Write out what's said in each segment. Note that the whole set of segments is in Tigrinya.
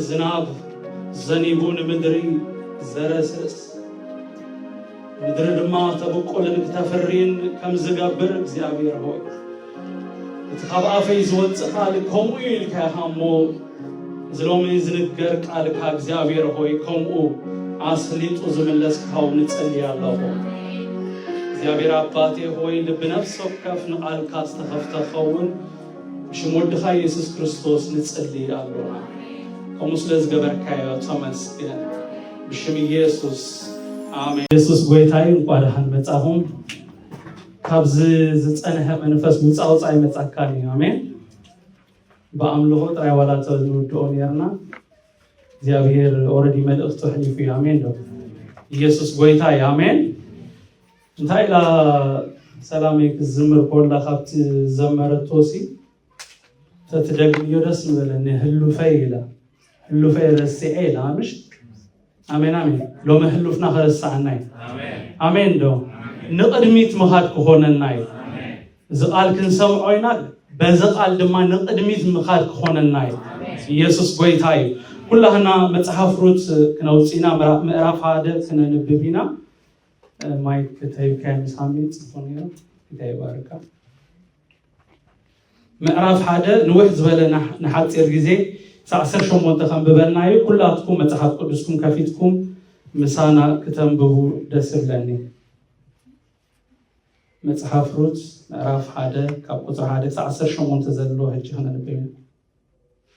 ዝናብ ዘኒቡን ምድሪ ዘረስስ ምድር ድማ ተበቆልን ተፈሪን ከም ዝገብር እግዚአብሔር ሆይ እትኻብ አፈይ ዝወጽእ ቃል ከምኡ ኢልካ ሃሞ ዝሎሚ ዝንገር ቃልካ እግዚአብሔር ሆይ ከምኡ አስሊጡ ዝመለስካው ንጸልያለሁ እግዚአብሔር አባቴ ሆይ ልብ ነፍስ ወከፍ ንቃልካ ዝተኸፍተኸውን ብሽሙድኻ ኢየሱስ ክርስቶስ ንጽልይ ኣለና ከምኡ ስለ ዝገበርካዮ ተመስገን ብሽም ኢየሱስ አሜን። ኢየሱስ ጎይታይ እንኳን ደህና መጻኹም ካብዚ ዝጸንሐ መንፈስ ምጻውጻይ መጻካኒ አሜን። በአምልኮ ጥራይ ዋላተ ዝውድኦ ነርና እግዚአብሔር ኦሬዲ መልእክቱ ሕሊፉ አሜን ነው። ኢየሱስ ጎይታይ አሜን። እንታይ ላ ሰላሜ ክዝምር ኮላ ካብቲ ዘመረቶሲ ተትደግምዮ ደስ ንበለኒ ህሉፈይ ኢላ ህሉፈይ ረሲዐ ኢላ ምሽ አሜን አሜን። ሎሚ ህሉፍና ከረሳዕናይ አሜን ዶ ንቅድሚት ምኻድ ክኾነና እዩ እዚ ቃል ክንሰምዖ ኢና በዚ ቃል ድማ ንቅድሚት ምኻድ ክኾነና እዩ ኢየሱስ ጎይታ እዩ። ኩላህና መጽሐፍ ሩት ክነውፅና ምዕራፍ 1 ክነንብብ ኢና ማይክ ተይብካይ ምሳሚት ጽፎን እዩ እንታይ ባርካ ምዕራፍ 1 ንውሕ ዝበለ ንሓፂር ግዜ 18 ከንብበልናዩ ኩላትኩም መጽሐፍ ቅዱስኩም ከፊትኩም ምሳና ከተንብቡ ደስ ይብለኒ። መጽሐፍ ሩት ምዕራፍ 1 ካብ ቁጥሪ 1 እስካብ 18 ዘሎ ሕጂ ክነንብብ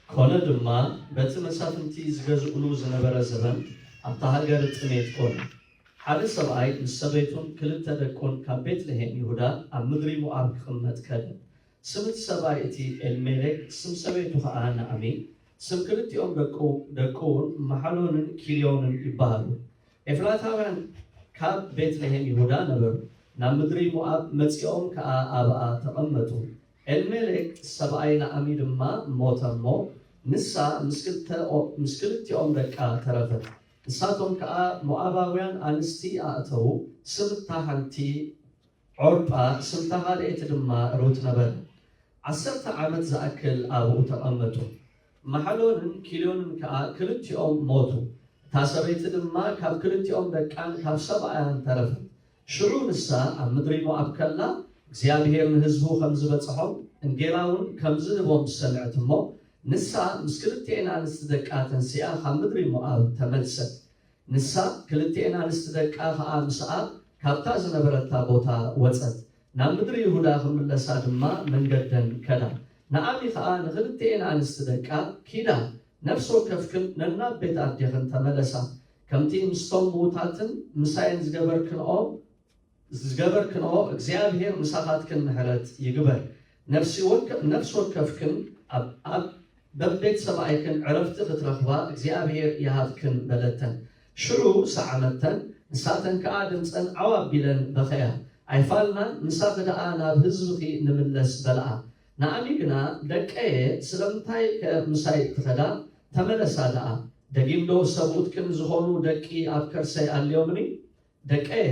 ኮነ ድማ በቲ መሳፍንቲ ዝገዝኡሉ ዝነበረ ዘበን ኣብታ ሃገር ጥሜት ኮነ። ሓደ ሰብኣይ ምስ ሰበይቱን ክልተ ደቁን ካብ ቤትልሔም ይሁዳ ኣብ ምድሪ ሞዓብ ክቕመጥ ከደ። ስም እቲ ሰብኣይ እቲ ኤልሜሌክ፣ ስም ሰበይቱ ከዓ ናኦሚ፣ ስም ክልቲኦም ደቁ እውን መሐሎንን ኪልዮንን ይበሃሉ። ኤፍራታውያን ካብ ቤትልሔም ይሁዳ ነበሩ። ናብ ምድሪ ሞዓብ መጺኦም ከዓ ኣብኣ ተቐመጡ። ኤልሜሌክ ሰብኣይ ናኦሚ ድማ ሞተ እሞ ንሳ ምስ ክልቲኦም ደቃ ተረፈት። ንሳቶም ከዓ ሞዓባውያን ኣንስቲ ኣእተው። ስምታ ሓንቲ ዖርጳ፣ ስምታ ካልአይቲ ድማ ሩት ነበረ። 10 ዓመት ዝኣክል ኣብኡ ተቐመጡ። መሐሎንን ኪልዮንን ከዓ ክልቲኦም ሞቱ። እታ ሰበይቲ ድማ ካብ ክልቲኦም ደቃን ካብ ሰብኣያን ተረፈት። ሽዑ ንሳ ኣብ ምድሪ ሞዓብ ከላ እግዚአብሔር ንህዝቡ ከም ዝበጽሖም እንጌላ እውን ከም ዝህቦም ሰምዕት እሞ ንሳ ምስ ክልቲአን ኣንስቲ ደቃ ተንሲኣ ካብ ምድሪ ሞዓብ ተመልሰት። ንሳ ክልቲአን ኣንስቲ ደቃ ከዓ ምስኣ ካብታ ዝነበረታ ቦታ ወፀት። ናብ ምድሪ ይሁዳ ክምለሳ ድማ መንገደን ከዳ። ናኦሚ ከዓ ንክልቲአን ኣንስቲ ደቃ ኪዳ ነፍሲ ወከፍክን ነናብ ቤት ኣዴኽን ተመለሳ። ከምቲ ምስቶም ምዉታትን ምሳይን ዝገበርክንኦ እግዚአብሔር ምሳኻትክን ምሕረት ይግበር። ነፍሲ ወከፍክን ኣብ በቤት ሰብኣይክን ዕረፍቲ ክትረኽባ እግዚአብሔር ይሃብክን በለተን። ሽዑ ሰዓመተን ንሳተን ከዓ ድምፀን ዓዋቢለን በኸያ። ኣይፋልናን ንሳኺ ደኣ ናብ ህዝብኺ ንምለስ በልዓ። ናኦሚ ግና ደቀየ ስለምንታይ ምሳይ ትኸዳ ተመለሳ ደኣ። ደጊምዶ ሰብኡትክን ዝኾኑ ደቂ ኣብ ከርሰይ ኣልዮምኒ ደቀየ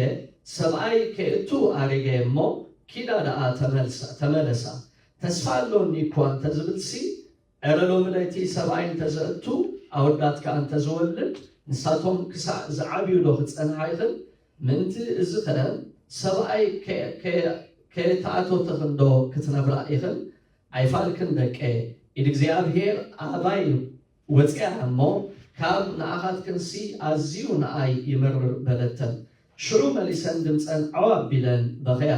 ሰብኣይ ከእቱ ኣረገየ እሞ ኪዳ ደኣ ተመለሳ። ተስፋ ኣሎኒ እኳ እንተዝብልሲ ዕረ ሎሚ ለይቲ ሰብኣይ እንተዘእቱ ኣወዳትካ እንተዝወልድ ንሳቶም ክሳዕ ዝዓብዩሎ ክፀንሓ ይኽእል። ምእንቲ እዚ ኸ ሰብኣይ ከየተኣተወተኽንዶ ክትነብራ ይኽእል። ኣይፋልክን ደቀ ኢድ እግዚኣብሔር ኣባይ ወፅያ እሞ ካብ ንኣኻትክንሲ ኣዝዩ ንኣይ ይመርር በለተን። ሽዑ መሊሰን ድምፀን ዓዋቢለን በኸያ።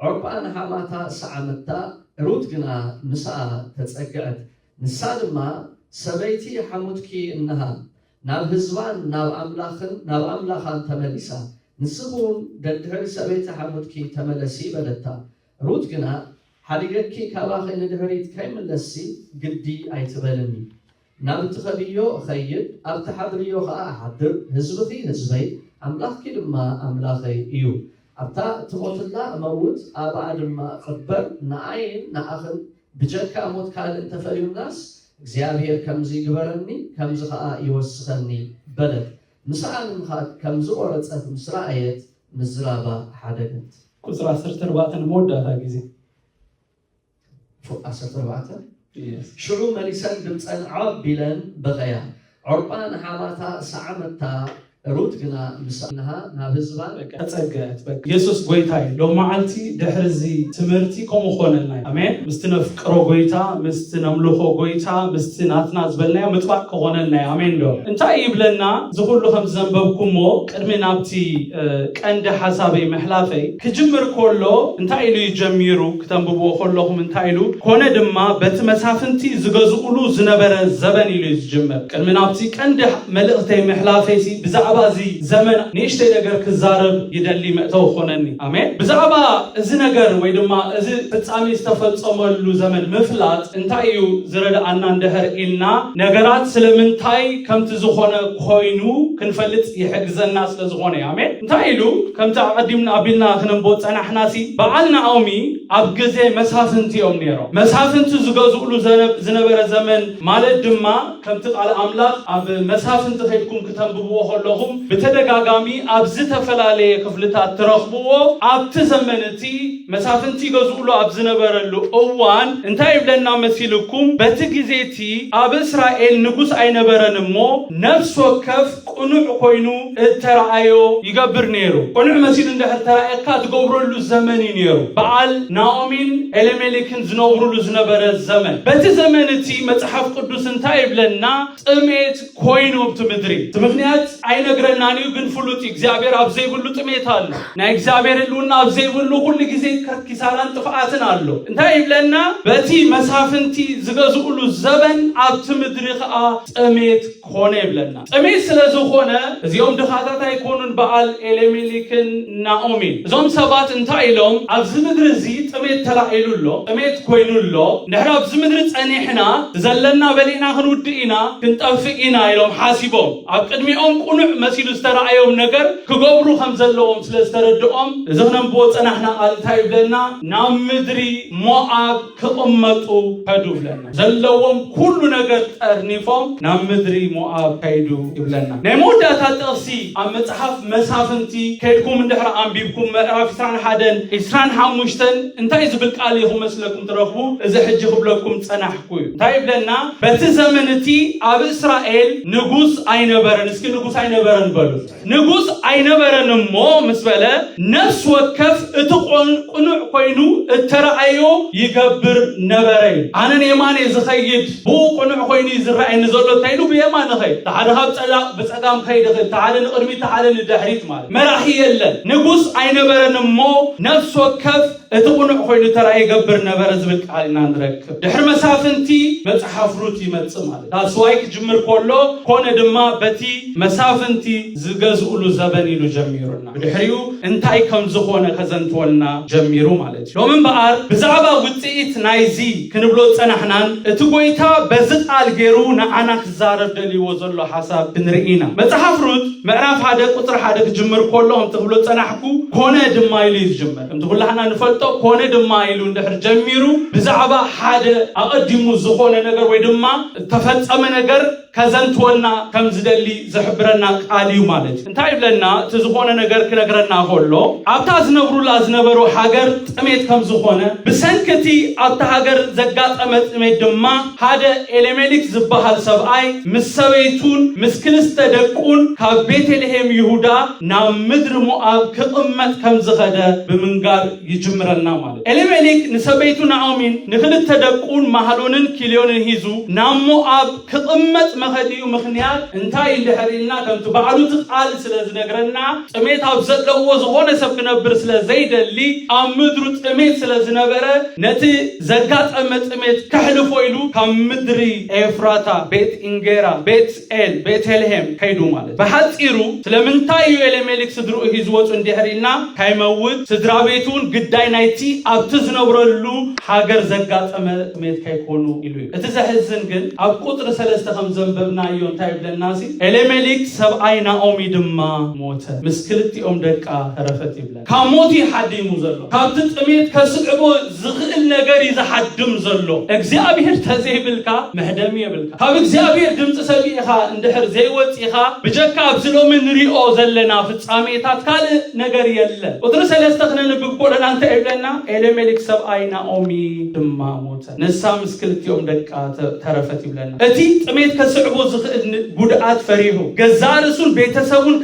ዖርጳን ሓማታ ሰዓመታ ሩት ግና ምስኣ ተጸግዐት። ንሳ ድማ ሰበይቲ ሓሙትኪ እንሃ ናብ ህዝባን ናብ ኣምላኻን ተመሊሳ። ንስኹን ደድሕሪ ሰበይቲ ሓሙትኪ ተመለሲ በለታ። ሩት ግና ሓዲገኪ ካባኺ ንድሕሪት ከይምለሲ ግዲ ኣይትበልኒ። ናብ እትኸድዮ እኸይድ፣ ኣብቲ ሓድርዮ ከዓ ኣሓድር። ህዝብኺ ህዝበይ ኣምላኽኪ ድማ ኣምላኸይ እዩ። ኣብታ ትሞትላ እመውት ኣብኣ ድማ ኽበር። ንኣይን ንኣኽን ብጀካ ሞት ካልእ እንተፈልዩናስ እግዚአብሔር ከምዚ ይግበረኒ ከምዚ ከዓ ይወስኸኒ በለት። ምስኣ ንምኻድ ከምዚ ቆረፀት ምስ ረኣየት ምዝራባ ሓደገት። ቁፅሪ 14 መወዳእታ ግዜ 14 ሽዑ መሊሰን ድምፀን ዓቢለን በኸያ። ዖርጳን ሓማታ ሰዓመታ ሩት ግና ምሳናሃ ናብ ህዝባ ተጸገት ኢየሱስ ጎይታይ ሎማዓልቲ ድሕርዚ ትምህርቲ ከም ኾነና አሜን ምስትነፍቅሮ ጎይታ ምስትነምልኾ ጎይታ ምስትናትና ዝበልናዮ ምጥባቅ ከሆነና አሜን ዶ እንታይ ይብለና ዝሁሉ ከም ዘንበብኩሞ ቅድሚ ናብቲ ቀንዲ ሐሳበይ መሕላፈይ ክጅምር ኮሎ እንታይ ኢሉ ይጀሚሩ ከተንብቦ ኮሎኹም እንታይ ኢሉ ኮነ ድማ በቲ መሳፍንቲ ዝገዝኡሉ ዝነበረ ዘበን ኢሉ ይጀምር ቅድሚ ናብቲ ቀንዲ መልእኽተይ መሕላፈይሲ ብዛዕባ እዚ ዘመን ንእሽተይ ነገር ክዛረብ ይደሊ መእተው ኾነኒ አሜን ብዛዕባ እዚ ነገር ወይ ድማ እዚ ፍጻሜ ዝተፈጸመሉ ዘመን ምፍላጥ እንታይ እዩ ዝረዳአና እንደህር ኢልና ነገራት ስለምንታይ ከምቲ ዝኾነ ኮይኑ ክንፈልጥ ይሕግዘና ስለዝኾነ አሜን እንታይ ኢሉ ከምቲ ቀዲምና አቢልና ክነንቦ ጸናሕናሲ በዓል ናኦሚ ኣብ ግዜ መሳፍንቲ እዮም ነይሮም መሳፍንቲ ዝገዝኡሉ ዝነበረ ዘመን ማለት ድማ ከምቲ ቃል አምላክ ኣብ መሳፍንቲ ኸይድኩም ከተንብብዎ ከለኹም በተደጋጋሚ ኣብ ዝተፈላለየ ክፍልታት ትረኽብዎ ኣብቲ ዘመንቲ መሳፍንቲ ገዝኡሉ ኣብ ዝነበረሉ እዋን እንታይ ይብለና መሲልኩም በቲ ግዜቲ ኣብ እስራኤል ንጉስ ኣይነበረን እሞ ነፍስ ወከፍ ቁኑዕ ኮይኑ እተረኣዮ ይገብር ነይሩ ቁኑዕ መሲል እንደህር ተራእየካ ትገብረሉ ዘመን ነይሩ በዓል ናኦሚን ኤሌሜሌክን ዝነብሩሉ ዝነበረ ዘመን በቲ ዘመንቲ መጽሐፍ ቅዱስ እንታይ ይብለና ጥሜት ኮይኑ ኣብቲ ምድሪ ምክንያት አይነግረናኒው ግን ፍሉጥ እግዚአብሔር ኣብ ዘይብሉ ጥሜት አለ ናይ እግዚአብሔር ህልውና ኣብ ዘይብሉ ሁሉ ጊዜ ከኪሳራን ጥፋትን አለ እንታይ ይብለና በቲ መሳፍንቲ ዝገዝኡሉ ዘበን ኣብቲ ምድሪ ኸኣ ጥሜት ኮነ ይብለና ጥሜት ስለዝኾነ እዚኦም ድኻታት ኣይኮኑን በዓል ኤሌሜሌክን ናኦሚን እዞም ሰባት እንታይ ኢሎም ኣብዚ ምድሪ እዚ ጥሜት ተላዒሉሎ ጥሜት ኮይኑሎ ንሕና ኣብዚ ምድሪ ጸኒሕና ዘለና በሊና ክንውድእ ኢና ክንጠፍእ ኢና ኢሎም ሓሲቦም ኣብ ቅድሚኦም ቁኑዕ መሲሉ ዝተረኣዮም ነገር ክገብሩ ከም ዘለዎም ስለዝተረድኦም እዚ ክነንብቦ ጸናሕና ቃል እንታይ ይብለና ናብ ምድሪ ሞዓብ ክቕመጡ ከዱ ይብለና ዘለዎም ኩሉ ነገር ጠርኒፎም ናብ ምድሪ ሞዓብ ከይዱ ይብለና ናይ መወዳእታ ጥቕሲ ኣብ መጽሓፍ መሳፍንቲ ከይድኩም እንድሕር ኣንቢብኩም ምዕራፍ 21 እንታይ ዝብል ቃል ይኹም መስለኩም ትረኽቡ እዚ ሕጂ ክብለኩም ጸናሕኩ እዩ እንታይ ይብለና በቲ ዘመንቲ ኣብ እስራኤል ንጉስ ኣይነበረን እስኪ ንጉስ አይነበረን በሉ ንጉስ አይነበረን እሞ ምስበለ ነፍስ ወከፍ እትቆን ቁኑዕ ኮይኑ እተረአዮ ይገብር ነበረ አነን የማን ዝኸይድ ቡ ቁኑዕ ኮይኑ ዝረአይ ንዘሎ ታይሉ በየማን ኸይድ ተሓደ ካብ ጸላቅ በጸጋም ኸይድ ተሓደ ንቅድሚ ተሓደ ንድሕሪት ማለት መራኺ የለን ንጉስ አይነበረን እሞ ነፍስ ወከፍ እትቁኑዕ ኮይኑ ተራእይ ይገብር ነበረ ዝብል ቃል ኢና ንረክብ ድሕሪ መሳፍንቲ መጽሐፍ ሩት ይመጽእ ማለት ታስዋይ ክጅምር ኮሎ ኮነ ድማ በቲ መሳፍንቲ ዝገዝኡሉ ዘበን ኢሉ ጀሚሩና ብድሕሪኡ እንታይ ከም ዝኾነ ከዘንትወልና ጀሚሩ ማለት ሎም እምበኣር ብዛዕባ ውጽኢት ናይዚ ክንብሎ ጸናሕናን እቲ ጎይታ በዚ ቃል ገይሩ ንዓና ክዛረብ ደልይዎ ዘሎ ሓሳብ ክንርኢና መጽሐፍ ሩት ምዕራፍ 1 ቁጥር 1 ክጅምር ኮሎ ከምቲ ክብሎ ጸናሕኩ ኮነ ድማ ኢሉ ይጅምር ከምቲ ኩላህና ንፈልጦ ኮነ ድማ ኢሉ እንድሕር ጀሚሩ ብዛዕባ ሓደ ኣቐዲሙ ዝኾነ ነገር ወይ ድማ ተፈጸመ ነገር ከዘንትወልና ከም ዝደሊ ዝሕብረና ቃል እዩ ማለት እንታይ ይብለና እቲ ዝኾነ ነገር ክነግረና ኮሎ ኣብታ ዝነብሩላ ዝነበሩ ሃገር ጥሜት ከም ዝኾነ ብሰንከቲ ኣብታ ሃገር ዘጋጠመ ጥሜት ድማ ሓደ ኤሌሜሌክ ዝበሃል ሰብኣይ ምስ ሰበይቱን ምስ ክልተ ደቁን ካብ ቤተልሔም ይሁዳ ናብ ምድሪ ሞዓብ ክቕመጥ ከም ዝኸደ ብምንጋር ይጅምረና ማለት ኤሌሜሌክ ንሰበይቱ ናኦሚን ንክልተ ደቁን ማህሎንን ኪልዮንን ሂዙ ናብ ሞዓብ ክቕመጥ መኸዲኡ ምኽንያት እንታይ እንድሕሪልና ከምቲ በዓሉ ትቃል ስለዝነግረና ጥሜት ኣብ ዘለዎ ዝኾነ ሰብ ክነብር ስለዘይደሊ ኣብ ምድሩ ጥሜት ስለዝነበረ ነቲ ዘጋጠመ ጥሜት ከሕልፎ ኢሉ ካብ ምድሪ ኤፍራታ ቤት ኢንጌራ ቤት ኤል ቤተልሔም ከይዱ ማለት በሓፂሩ ስለምንታይ እዩ ኤሌሜሌክ ስድርኡ ሂዙ ወፁ እንድሕሪልና ካይመውት ስድራ ቤቱን ግዳይ ናይቲ ኣብቲ ዝነብረሉ ሃገር ዘጋጠመ ጥሜት ከይኮኑ ኢሉ እቲ ዘሕዝን ግን ኣብ ቁጥሪ 3 ከም ዘንበብናዮ እንታይ ይብለናሲ ኤሌሜሌክ ሰብኣይ ናኦሚ ድማ ሞተ ምስ ክልቲኦም ደቃ ተረፈት ይብለና ካብ ሞት ይሓድሙ ዘሎ ካብቲ ጥሜት ከስዕቦ ዝኽእል ነገር ይዝሓድም ዘሎ እግዚአብሔር ተዘይብልካ መሕደም ይብልካ ካብ እግዚአብሔር ድምፂ ሰሚዕኻ እንድሕር ዘይወፂኻ ብጀካ ኣብዝሎሚ ንሪኦ ዘለና ፍጻሜታት ካልእ ነገር የለን ቁጥሪ 3 ክነንብብ ኮለና እንታይ ይብለና ኤሌሜሌክ ሰብኣይ ናኦሚ ድማ ሞተ ንሳ ምስ ክልቲኦም ደቃ ተረፈት ይብለና እቲ ጥሜት ከስዕቦ ዝኽእል ጉድኣት ፈሪሁ ገዛርሱን ቤተሰቡን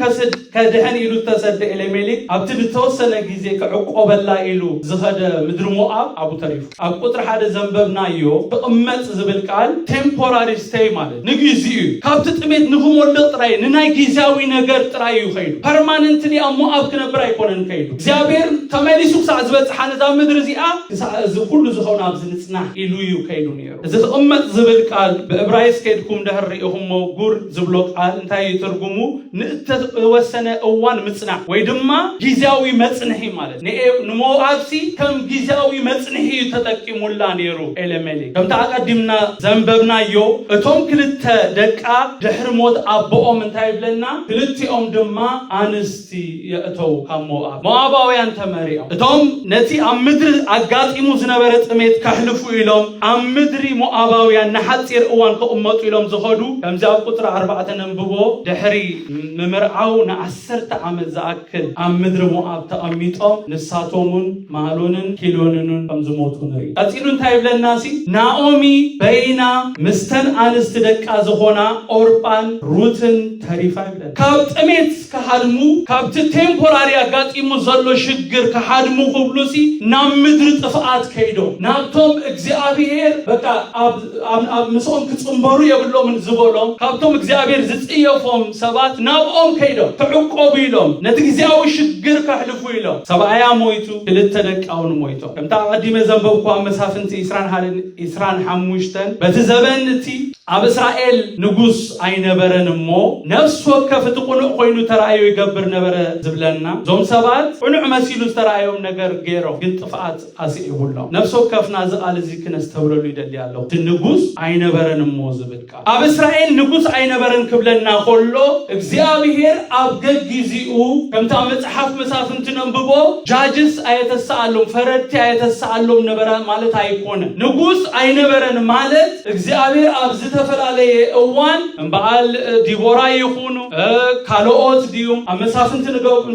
ከድህን ኢሉ ተሰደ ኤሌሜሌክ ኣብቲ ዝተወሰነ ጊዜ ከዕቆበላ ኢሉ ዝኸደ ምድሪ ሞዓብ አቡ ተሪፉ ኣብ ቁጥሪ ሓደ ዘንበብናዮ ብቕመፅ ዝብል ቃል ቴምፖራሪ ስቴይ ማለት ንግዚኡ ካብቲ ጥሜት ንኽሞልቕ ጥራይ ንናይ ጊዜያዊ ነገር ጥራይ እዩ ኸይዱ ፐርማነንትሊ ኣብ ሞዓብ ክነብር ኣይኮነን ከይዱ እግዚኣብሔር ተመሊሱ ክሳዕ ዝበፅሓ ነዛ ምድሪ እዚኣ ክሳዕ እዚ ኩሉ ዝኾነ ኣብ ዝንፅናሕ ኢሉ እዩ ከይዱ ነይሩ እዚ ትቕመፅ ዝብል ቃል ብዕብራይስ ከይድኩም ድሕር ሪኢኹሞ ጉር ዝብሎ ቃል እንታይ እዩ ትርጉሙ ንእተወሰነ እዋን ምፅናዕ ወይ ድማ ጊዜያዊ መፅንሒ ማለት ንሞዓብሲ ከም ጊዜያዊ መፅንሒ እዩ ተጠቂሙላ ነይሩ ኤሌሜሌክ ከምቲ ኣቀዲምና ዘንበብናዮ እቶም ክልተ ደቃ ድሕሪ ሞት ኣቦኦም እንታይ ይብለና ክልቲኦም ድማ ኣንስቲ የእተው ካብ ሞዓባውያን ተመሪኦም እቶም ነቲ ኣብ ምድሪ ኣጋጢሙ ዝነበረ ጥሜት ከሕልፉ ኢሎም ኣብ ምድሪ ሞዓባውያን ንሓፂር እዋን ክቕመጡ ኢሎም ዝኸዱ ከምዚ ኣብ ቁጥሪ 4 ነንብቦ ድሕሪ ምምርዓው ን10 ዓመት ዝኣክል ኣብ ምድሪ ሞዓብ ተቐሚጦም ንሳቶምን ማህሎንን ኪሎንን ከም ዝሞቱ ንርኢ ቀፂሉ እንታይ ይብለና ናኦሚ በይና ምስተን ኣንስቲ ደቃ ዝኾና ኦርጳን ሩትን ተሪፋ ይብለና ካብ ጥሜት ከሃድሙ ካብቲ ቴምፖራሪ ኣጋጢሙ ዘሎ ሽግር ከሃድሙ ክብሉ ናብ ምድሪ ጥፍኣት ከይዶም ናብቶም እግዚኣብሔር በቃ ኣብ ምስኦም ክፅምበሩ የብሎምን ዝበሎም ካብቶም እግዚኣብሔር ዝፅየፎም ሰባት ናብኦም ከይዶም ክዕቆቡ ኢሎም ነቲ ጊዜያዊ ሽግር ከሕልፉ ኢሎም ሰብኣያ ሞይቱ ክልተ ደቃውን ሞይቶም ከምታ ቀዲመ ዘንበብኳ መሳፍንቲ 25 በቲ ዘበን እቲ ኣብ እስራኤል ንጉስ ኣይነበረን እሞ ነፍስ ወከፍ እቲ ቁኑዕ ኮይኑ ተራእዩ ይገብር ነበረ ዝብለና ዞም ሰባት ቁኑዕ መሲሉ ዝተራእዮም ነገር ገይሮም ግን ጥፍኣት ኣስዒቡሎም ነፍስ ወከፍና ዝቃል እዚ ክነስተብለሉ ይደሊ ኣለሁ እቲ ንጉስ ኣይነበረን እሞ ዝብል ቃል ኣብ እስራኤል ንጉስ ኣይነበረን ክብለና ከሎ እግዚኣብሔር ኣብ ገግዚኡ ከምታ መጽሓፍ መሳፍንቲ ነንብቦ ጃጅስ ኣየተሰኣሎም ፈረድቲ ኣየተሰኣሎም ነበረ ማለት ኣይኮነ ንጉስ ኣይነበረን ማለት እግዚአብሔር ኣብ ዝተፈላለየ እዋን በዓል ዲቦራ ይኹኑ ካልኦት ዲዮም ኣብ መሳፍንቲ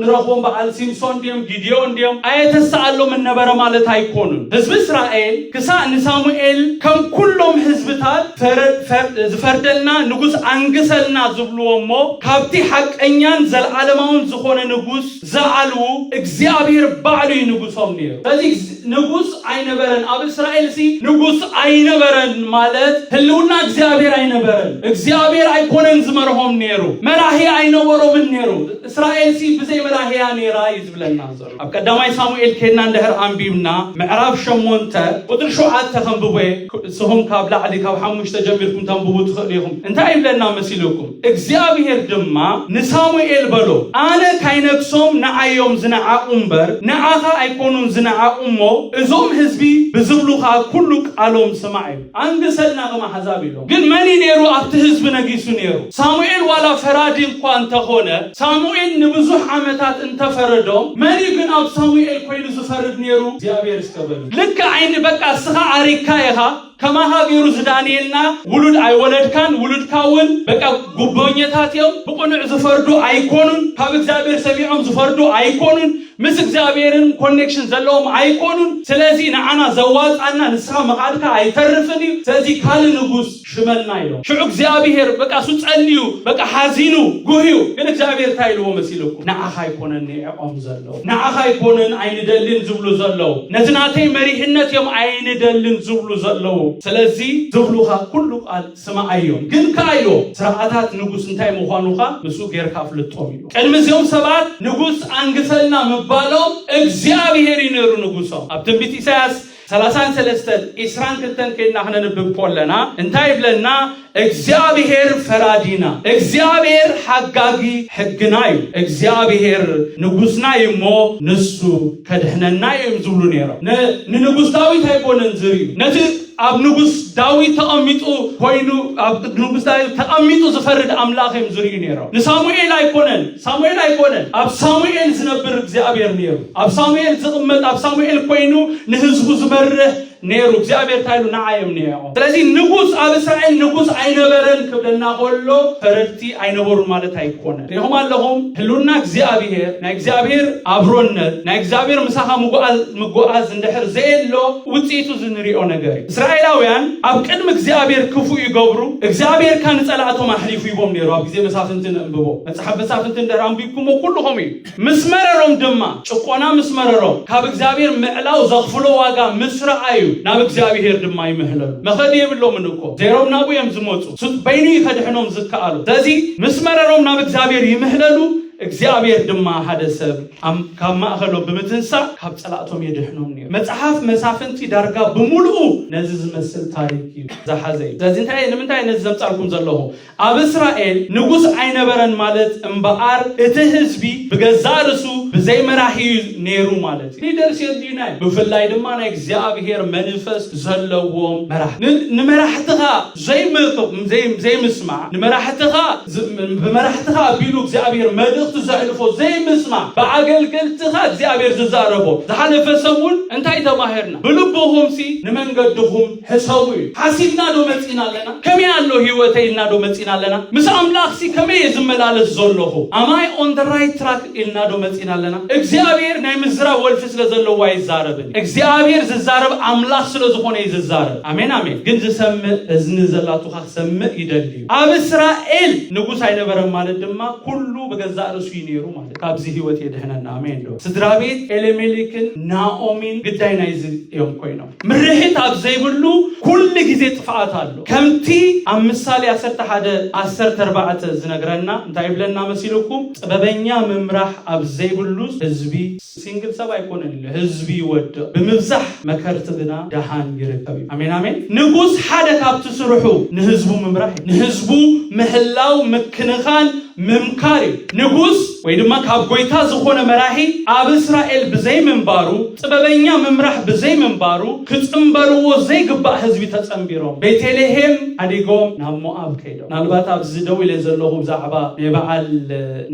ንረኽቦም በዓል ሲምሶን ዲዮም ጊድዮን ዲዮም ኣየተሰኣሎም ነበረ ማለት ኣይኮኑን ህዝቢ እስራኤል ክሳዕ ንሳሙኤል ከም ኩሎም ህዝብታት ዝፈርደልና ንጉስ አንግሰልና ዝብልዎ እሞ ካብቲ ሓቀኛን ዘለዓለማውን ዝኾነ ንጉስ ዝዓልው እግዚአብሔር ባዕሉ ንጉሶም ነይሩ ስለዚህ ንጉስ ኣይነበረን ኣብ እስራኤል ንጉስ ኣይነበረን ማለት ህልውና እግዚአብሔር ኣይነበረን እግዚአብሔር ኣይኮነን ዝመርሖም ነይሩ መራሒ ኣይነበሮምን ነይሩ እስራኤል ብዘይ መራሒያ ነይራ ይዝብለና ዘሎ ኣብ ቀዳማይ ሳሙኤል ከና እንደህር አንቢብና ምዕራፍ 8 ቁጥሪ 7 ከንብቦ ስሆም ካብ ላዕሊ ካብ 5 ጀሚርኩም ተንብቡ ትኽእሉኹም እንታይ ይብለና መሲልኩም እግዚአብሔር ድማ ንሳሙኤል በሎ ኣነ ካይነክሶም ንዓዮም ዝነዓቁ እምበር ንዓኻ ኣይኮኑን ዝነዓቁ እሞ እዞም ህዝቢ ብዝብሉኻ ኩሉ ቃሎም ስማዕ አንግሰልና ከማ ሓዛብ ኢሎም ግን መኒ ነይሩ ኣብቲ ህዝቢ ነጊሱ ነይሩ ሳሙኤል ዋላ ፈራዲ እንኳን ተኾነ ሳሙኤል ንብዙሕ ዓመታት እንተፈረዶም መኒ ግን ኣብ ሳሙኤል ኮይኑ ዝፈርድ ነይሩ እግዚአብሔር እስከበሉ ልክ ዓይኒ በቃ ስኻ ዓሪካ ኢኻ ከማሃ ገይሩ ዝዳንኤልና ውሉድ ኣይወለድካን ውሉድካውን በቃ ጉቦኘታት እዮም ብቁኑዕ ዝፈርዱ ኣይኮኑን ካብ እግዚአብሔር ሰሚዖም ዝፈርዱ ኣይኮኑን ምስ እግዚአብሔርን ኮኔክሽን ዘለዎም ኣይኮኑን ስለዚ ንዓና ዘዋፃና ንስኻ መቃድካ ኣይተርፍን እዩ ስለዚ ካል ንጉስ ሽመልና ኢሎም ሽዑ እግዚአብሔር በቃ ሱፀልዩ በቃ ሓዚኑ ጉህዩ ግን እግዚአብሔር ታይልዎ መሲልኩም ንዓኻ ኣይኮነን ንዕኦም ዘለው ንዓኻ ኣይኮነን ኣይንደልን ዝብሉ ዘለው ነዝናተይ መሪሕነት እዮም ኣይንደልን ዝብሉ ዘለው ስለዚ ዝብሉኻ ኩሉ ቃል ስማዓዮም ግን ካይሎ ስርዓታት ንጉስ እንታይ ምዃኑኻ ምሱ ጌርካ ፍልጦም እዩ ቅድሚ እዚኦም ሰባት ንጉስ አንግሰልና ምባሎም እግዚአብሔር ይነሩ ንጉሶም ኣብ ትንቢት ኢሳያስ 33 22 ከይና ንብብ ቆለና እንታይ ይብለና እግዚአብሔር ፈራዲና እግዚአብሔር ሓጋጊ ሕግና እዩ እግዚአብሔር ንጉስና ይሞ ንሱ ከድሕነና እዮም ዝብሉ ነይሮም ንንጉስ ዳዊት ኣይኮነን ዝርዩ ነቲ ኣብ ንጉስ ዳዊት ተቐሚጡ ኮይኑ ኣብ ንጉስ ዳዊት ተቐሚጡ ዝፈርድ ኣምላኽ እዮም ዝርዩ ነይሮም ንሳሙኤል ኣይኮነን ኣብ ሳሙኤል ዝነብር እግዚአብሔር ነይሩ ኣብ ሳሙኤል ዝቕመጥ ኣብ ሳሙኤል ኮይኑ ንህዝቡ ዝመርሕ نيرو እግዚአብሔር ታይሉ ናዓየም ነያው ስለዚህ ንጉስ ኣብ እስራኤል ንጉስ አይነበረን ክብለና ሆሎ ፈረርቲ አይነበሩ ማለት አይኮነ ይሁን አለሁም ህሉና እግዚአብሔር ናይ እግዚአብሔር አብሮነት ናይ እግዚአብሔር ምሳኻ ምጓዝ እንደህር ዘየሎ ውጪቱ ዝንሪኦ ነገር እስራኤላውያን ኣብ ቅድም እግዚአብሔር ክፉ ይገብሩ እግዚአብሔር ካን ጸላቶም አህሊፉ ይቦም ነይሩ ኣብ ጊዜ መሳፍንትን እንብቦ መጽሐፍ መሳፍንትን ደራምቢኩም ሁሉም ምስመረሮም ድማ ጭቆና ምስመረሮም ካብ እግዚአብሔር ምዕላው ዘኽፍሎ ዋጋ ምስራአዩ ናብ እግዚአብሔር ድማ ይምህለሉ መኸዲ ይብሎም እንኮ ዜሮም ናቡ የምዝሞጹ በይኑ ይከድሕኖም ዝከአሉ ስለዚህ ምስመረሮም ናብ እግዚአብሔር ይምህለሉ እግዚአብሔር ድማ ሐደሰብ ካብ ማእኸሎም ብምትንሳ ካብ ጸላእቶም ይድሕኖም ነይሩ መጽሐፍ መሳፍንቲ ዳርጋ ብሙሉኡ ነዚ ዝመስል ታሪክ እዩ ዘሓዘይ ስለዚህ ንምንታይ ነዚ ዘምጻልኩም ዘለኹ ኣብ እስራኤል ንጉስ አይነበረን ማለት እምበኣር እቲ ህዝቢ ብገዛ ርእሱ ብዘይ መራሒ ነይሩ ማለት ሊደርስ የድዩናይ ብፍላይ ድማ ናይ እግዚአብሔር መንፈስ ዘለዎም መራሒ ንመራሕትኻ ዘይምስማዕ ንመራሕትኻ ብመራሕትኻ ኣቢሉ እግዚአብሔር መልእኽቲ ዘሕልፎ ዘይምስማዕ ብኣገልገልትኻ እግዚአብሔር ዝዛረቦ ዝሓለፈ ሰሙን እንታይ ተማሂርና ብልብኹም ሲ ንመንገድኹም ሕሰቡ ሓሲብና ዶ መፂና ኣለና ከመይ ኣሎ ህይወተይ ኢልና ዶ መፂና ኣለና ምስ ኣምላኽ ሲ ከመይ ዝመላለስ ዘለኹ አማይ ኦን ዘ ራይት ትራክ ኢልና ዶ መፂና ኣለና እግዚአብሔር ናይ ምዝራብ ወልፊ ስለ ዘለዎ አይዛረብን እግዚአብሔር ዝዛረብ አምላኽ ስለ ዝኾነ ይዝዛረብ አሜን አሜን ግን ዝሰምዕ እዝኒ ዘላቱኻ ክሰምዕ ይደልዩ ኣብ እስራኤል ንጉስ አይነበረን ማለት ድማ ኩሉ በገዛ ርእሱ ይነሩ ማለት ካብዚ ህይወት የድህነና አሜን ዶ ስድራቤት ኤሌሜሌክን ናኦሚን ግዳይ ናይዝ እዮም ኮይኖም ምርህት ኣብ ዘይብሉ ኩሉ ጊዜ ጥፋት አሎ ከምቲ ኣብ ምሳሌ 11:14 ዝነግረና እንታይ ብለና መሲልኩም ጥበበኛ መምራህ ኣብ ዘይብሉ ህዝቢ ሲንግል ሰብ አይኮነን ህዝቢ ይወድ ብምብዛሕ መከርት ግና ደሃን ይርከብ አሜን አሜን ንጉስ ሓደ ካብቲ ስሩሑ ንህዝቡ መምራህ ንህዝቡ ምህላው ምክንኻን ምምካሪ ንጉስ ወይ ድማ ካብ ጎይታ ዝኾነ መራሒ ኣብ እስራኤል ብዘይ መንባሩ ጥበበኛ መምራህ ብዘይ መንባሩ ክጽምበርዎ ዘይግባእ ህዝቢ ተጸምቢሮም ቤተልሔም ኣዲጎም ናብ ሞዓብ ከይዶም ናልባት ኣብ ዝደው ኢለ ዘለኹ ዛዕባ የበዓል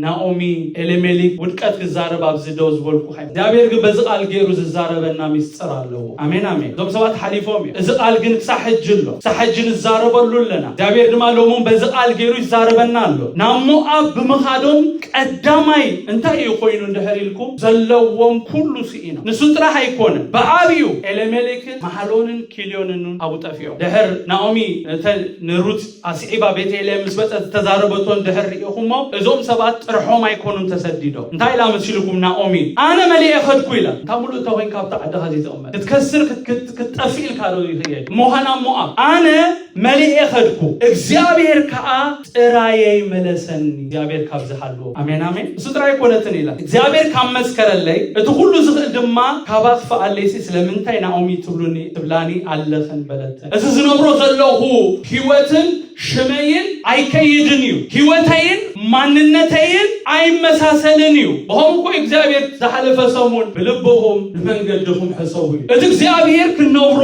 ናኦሚ ኤሌሜሌክ ውድቀት ክዛረብ ኣብ ዝደው ዝበልኩ ኸይ እግዚአብሔር ግን በዚ ቃል ገይሩ ዝዛረበና ሚስጥር ኣለዎ አሜን አሜን ዞም ሰባት ሓሊፎም እዚ ቃል ግን ክሳሕጅሎ ሳሕጅን ዝዛረበሉለና እግዚአብሔር ድማ ሎሞም በዚ ቃል ገይሩ ይዛረበና ኣሎ ናብ ሞዓብ ብምኻዶም ቀዳማይ እንታይ ይኾይኑ እንደህሪልኩም ዘለዎም ኩሉ ሲኢና ንሱ ጥራሕ አይኮነን በአብዩ ኤሌሜሌክን ማሐሎንን ኪልዮንን አቡጠፊዮ ደህር ናኦሚ ንሩት አስዒባ ቤተልሔም ምስበፀት ተዛረበቶን ደህር ይኹሞ እዞም ሰባት ጥርሖም አይኮኑን ተሰዲዶም እንታይ ላመስልኩም ናኦሚ አነ መልእየ ኸድኩ ኢላ ታሙሉ ተወይን ካብታ ዓደኻ ዘይተቀመጥ ክትከስር ክትጠፊል ካዶ ይኸይ ሞሃና ሞዓብ አነ መልእየ ኸድኩ እግዚአብሔር ከዓ ጥራየይ መለሰኒ እግዚአብሔር ካብዝሓሉ አሜን አሜን እሱ ጥራይ ኮነትን ኢላ እግዚአብሔር ካመስከረለይ እቲ ሁሉ ዝኽእል ድማ ካባት ፈአለይሲ ስለምንታይ ናኦሚ ትብላኒ ኣለኸን በለተን እዚ ዝነብሮ ዘለኹ ህይወትን ሽመይን አይከይድን እዩ ህይወተይን ማንነተይን አይመሳሰልን እዩ በሆም እኮ እግዚአብሔር ዝሓለፈ ሰሙን ብልብኹም ንመንገድኹም ሕሰቡ እዩ እቲ እግዚአብሔር ክነብሮ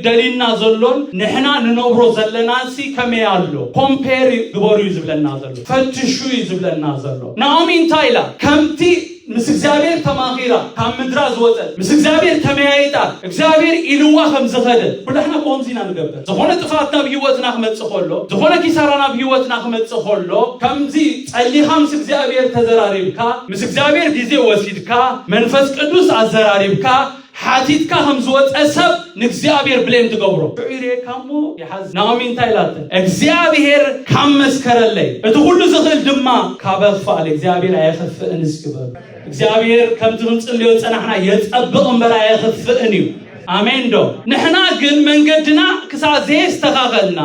ደሊና ዘሎን ንሕና ንነብሮ ዘለናሲ ከመይ ኣሎ ኮምፔር ግበሩ እዩ ዝብለና ዘሎ ፈትሹ እዩ ዝብለና ዘሎ ናኦሚ እንታይ ኢላ ከምቲ ምስ እግዚአብሔር ተማኺራ ካብ ምድራ ዝወፀት ምስ እግዚአብሔር ተመያይጣ እግዚአብሔር ኢልዋ ከም ዝኸደ ኩላህና ቆምዚና ንገብር ዝኾነ ጥፋትና ብህይወትና ክመጽእ ከሎ ዝኾነ ኪሳራና ብህይወትና ክመጽእ ከሎ ከምዚ ጸሊኻ ምስ እግዚአብሔር ተዘራሪብካ ምስ እግዚአብሔር ግዜ ወሲድካ መንፈስ ቅዱስ አዘራሪብካ ሓቲትካ ከም ዝወፀ ሰብ ንእግዚአብሔር ብሌም ትገብሮ ዑይሬካሞ ይሓዝ ናኦሚ እንታይ ኢላተ እግዚአብሔር ካብ መስከረለይ እቲ ሁሉ ዝኽእል ድማ ካበኽፋል እግዚአብሔር ኣይኸፍእን ዝግበር እግዚአብሔር ከምቲ ንጽልዮ ጸናሕና የጸብቕ እምበር ኣይኸፍእን እዩ አሜን ዶ ንሕና ግን መንገድና ክሳዕ ዘየስተኻኸልና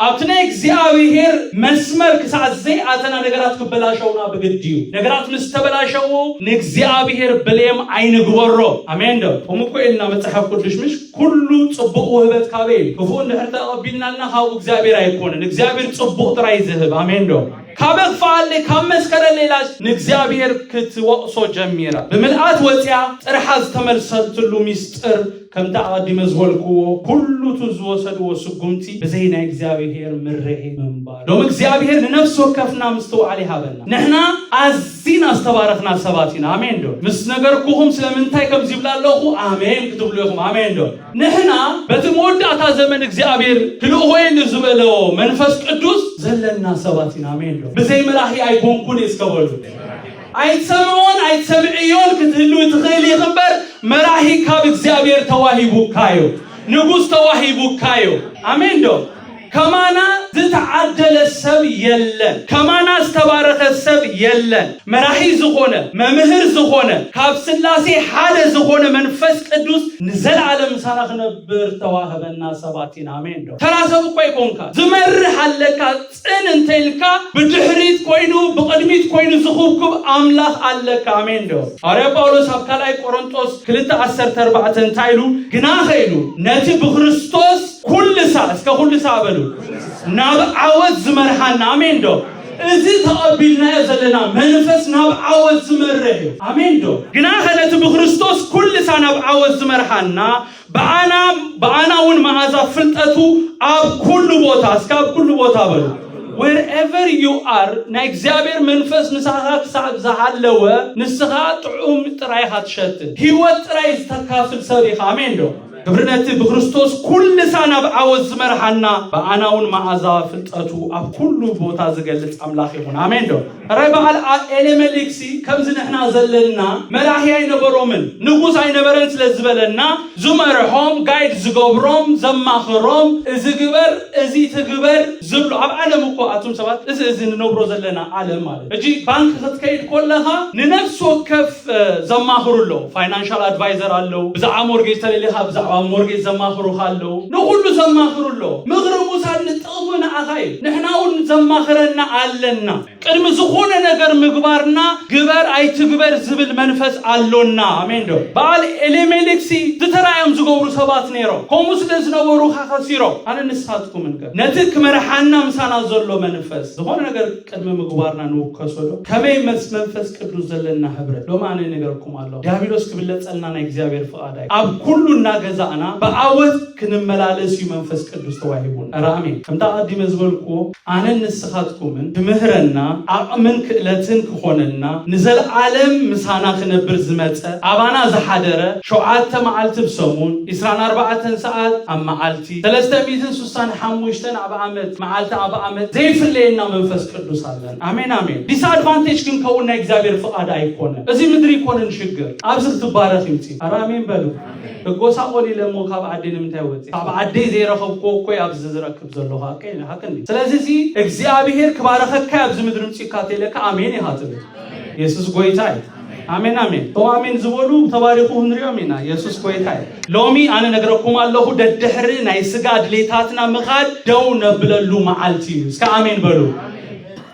ኣብቲ ናይ እግዚአብሔር መስመር ክሳዕ ዘይኣተና ነገራት ክበላሸውና ብግድዩ ነገራት ምስ ተበላሸው ንእግዚአብሔር ብሌም ኣይንግበሮ አሜን ዶ እምኮ ኢልና መጽሐፍ ቅዱስ ምሽ ኩሉ ጽቡቕ ውህበት ካበይ ክፉእ እንድሕር ተቐቢልናልና ካብኡ እግዚአብሔር ኣይኮነን እግዚአብሔር ጽቡቕ ጥራይ ዝህብ አሜን ዶ كابق فعل كامس كرليلاش نجزابير كت وقصو جميرة بملآت وزيا ترحز تمرسلت له مستر كم تعدي مزولكو كل تزوسد وسقمتي بزينا إجزابير مرهي منبار لو إجزابير نفسه كفنا مستوى عليها بنا نحنا عزين استباركنا سباتنا آمين دو مسنجركوهم سلمنتاي كم زبلا الله آمين كتب لهم آمين دو نحنا بتمود أتا زمن إجزابير كل أخوين زبلو منفس قدوس زلنا سباتنا آمين دو بزي مراحي أيكون كونيس كبرو أيتسمعون كتهلو تخيلي خبر مراحي كاب إجزابير تواهيبو كايو نقوس تواهيبو كايو آمين دو كمانا تتعدل السب يلن كمانا استبارك السب يلن مراحي زخونة ممهر زخونة كاب سلاسي حالة زخونة منفس قدوس نزل على مسانخ نبر تواهب الناس سباتين آمين دو تراسبو كويكونكا زمر حلكا سن انتلكا بدحريت كوينو بقدميت كوينو زخوبكم أملاخ علك آمين دو أريا باولوس هبكالاي كورنتوس كلتا 14 تايلو جناخيلو ناتي بخريستوس كل ساعة كل ساعة بلو ناب عوض زمرحنا آمين دو إذا تقبلنا يزلنا منفس ناب عوض زمره آمين دو جناخنا بخريستوس كل ساعة ناب عوض زمرحنا بعنا ون معازا فلتأتو أب كل بوتا سكاب كل بوتا بلو wherever you are na እግዚአብሔር መንፈስ ንሳኻክ ሳብ ዘሃለወ ንስኻ ጥዑም ጥራይኻ ትሸት ህይወት ጥራይ ዝተካፍል ሰሪኻ አሜን ዶ ግብርነት በክርስቶስ ኩል ሳናብ አወዝ መርሐና በአናውን ማዓዛ ፍልጠቱ አብ ኩሉ ቦታ ዝገልጽ አምላክ ይሁን አሜን ዶ ረባል ኤሌሜሊክሲ ከምዝነህና ዘለና መላሂ አይነበሮምን ንጉስ አይነበረን ስለዝበለና ዙመርሖም ጋይድ ዝገብሮም ዘማኽሮም ዝግበር እዚ ትግበር ዝብሉ አብ ዓለም እኮ አቱም ሰባት እዚ ንነብሮ ዘለና ዓለም ማለት እጂ ባንክ ክትከይድ ኮለኻ ንነፍስ ወከፍ ዘማኽሩሎ ፋይናንሻል አድቫይዘር አለው ብዛዓ ሞርጌጅ ተለሊኻ ብዛዓ ሞርጌጅ ዘማኽሩ ካለው ንሁሉ ዘማኽሩሎ ምግርሙሳን ጥቅሙና አኻይ ንሕናውን ዘማኽረና አለና ቅድም ዝኾነ ነገር ምግባርና ግበር አይትግበር ዝብል መንፈስ አሎና አሜን ዶ ባል ኤሌሜሊክሲ ተተራዮም ዝገብሩ ሰባት ነይሮ ኮሙስ ለዝነበሩ ኻኸሲሮ አነ ንስኻትኩም እንከ ነትክ መርሐና ምሳና ዘሎ መንፈስ ዝኾነ ነገር ቅድም ምግባርና ንውከሶዶ ከመይ መንፈስ ቅዱስ ዘለና ህብረት ሎማነ ነገርኩም አሎ ዲያብሎስ ክብለጸልና ናይ እግዚአብሔር ፍቃዳይ አብ ኩሉና ገዛና በአወት ክንመላለስ መንፈስ ቅዱስ ተዋሂቡን አሜን ከምታ አዲ መዝበልኩ አነ ንስኻትኩም ትምህረና አቅምን ክእለትን ክሆነና ንዘል ዓለም ምሳና ክነብር ዝመጸ አባና ዘሐደረ ሸውዓተ መዓልት ብሰሙን 24 ሰዓት አብ መዓልቲ 365 አብ ዓመት መዓልቲ አብ ዓመት ዘይፍለየና መንፈስ ቅዱስ አለን አሜን አሜን ዲስአድቫንቴጅ ግን ከውና እግዚአብሔር ፍቃድ አይኮነ እዚ ምድር ይኮነን ሽግር አብዝክ ትባረክ ይምጪ አሜን በሉ በጎሳ ቆሊ ለሞ ካብ አዲን ምታይወጽ ካብ አዲ ዘይረኸብኮ ኮይ አብዝ ዝረክብ ዘለኹ አቀይ ለሐከንዲ ስለዚህ እግዚአብሔር ክባረከካ አብዝ ምድር ምጽካቴለካ አሜን ይሃትብ ኢየሱስ ጎይታይ አሜን አሜን አሜን ዝቦሉ ተባሪኹ እንሪዮ አሜና ኢየሱስ ጎይታይ ሎሚ አነ ነገርኩም አለሁ ደድሕሪ ናይ ስጋ ድሌታትና ምኻድ ደው ነብለሉ መዓልቲ እስከ አሜን በሉ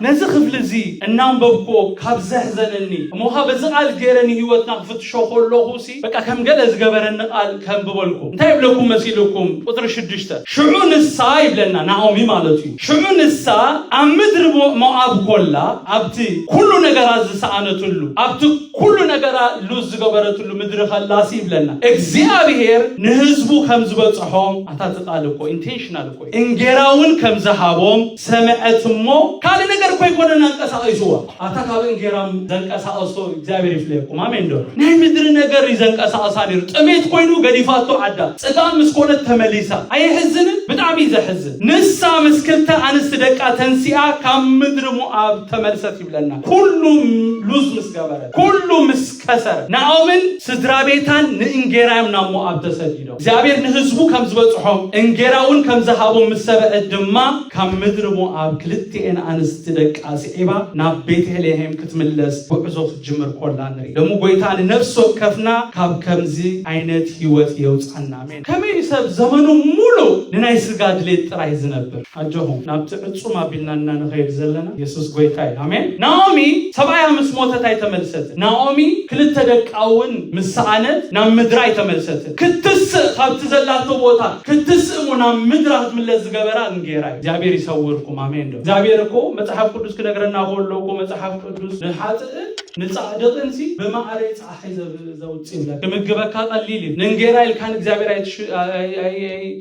ነዚ ክፍልዚ እናንበብኮ ካብ ዘሕዘነኒ እሞኻ በዝቃል ገረኒ ህይወትና ክፍትሾ ከለኹሲ በቃ ከም ገለ ዝገበረኒ ቃል ከም ብበልኩ እንታይ ብለኩም መሲልኩም ቁጥር 6 ሽዑ ንሳ ይብለና ናኦሚ ማለት እዩ ሽዑ ንሳ ኣብ ምድሪ ሞዓብ ኮላ ኣብቲ ኩሉ ነገራ ዝሰኣነትሉ ኣብቲ ኩሉ ነገራ ሉዝ ዝገበረትሉ ምድሪ ኸላሲ ይብለና እግዚአብሔር ንህዝቡ ከም ዝበጽሖም አታጥቃል እኮ ኢንቴንሽናል እኮ እንጌራውን ከም ዝሃቦም ሰምዐትሞ ካለ ነገር ኮይ ኮነና እንቀሳቀሱዋ አታካበን ጌራም ዘንቀሳቀሱ እግዚአብሔር ይፍለየኩም አሜን ዶ ናይ ምድር ነገር ይዘንቀሳቀሳኒ ጥሜት ኮይኑ ገዲፋቶ አዳ ጽጋም መስኮነ ተመሊሳ አይህዝን በጣም ይዘህዝን ንሳ መስከልተ አንስት ደቃ ተንሲያ ካብ ምድር ሞዓብ ተመልሰት ይብለና ሁሉም ሉዝ መስገበረ ሁሉም መስከሰረ ናኦምን ስድራ ቤታን ንእንጌራም ና ሞዓብ ተሰዲዶ እግዚአብሔር ንህዝቡ ከም ዝበጽሖም እንጌራውን ከም ዘሃቦ መሰበእ ድማ ካብ ምድር ሞዓብ ክልቴን አንስት ደቃ ሲዒባ ናብ ቤተልሔም ክትምለስ ጉዕዞ ክትጅምር ኮላ ንሪ ደሞ ጎይታን ነፍስ ወከፍና ካብ ከምዚ አይነት ህይወት የውጻና አሜን ከመይ ሰብ ዘመኑ ሙሉ ንናይ ስጋ ድሌት ጥራይ ዝነብር አጆሁ ናብ ትዕጹም አቢልናና ንኸይድ ዘለና ኢየሱስ ጎይታይ አሜን ናኦሚ 75 ሞተታይ ተመልሰት ናኦሚ ክልተ ደቃውን ምሳአነት ናብ ምድራይ ተመልሰት ክትስ ካብት ዘላቶ ቦታ ክትስሙ ናብ ምድራ ክትምለስ ዝገበራ እንጌራይ እግዚአብሔር ይሰውርኩም አሜን ዶ እግዚአብሔር እኮ መጽሐፍ መጽሐፍ ቅዱስ ክነግረና ሆሎኮ መጽሐፍ ቅዱስ ንሓጽእ ንጻዕድቕንሲ በማዕረ ጻሕይ ዘውጽይላ ከምግበካ ቀሊል ንንጌራ ኢልካን እግዚአብሔር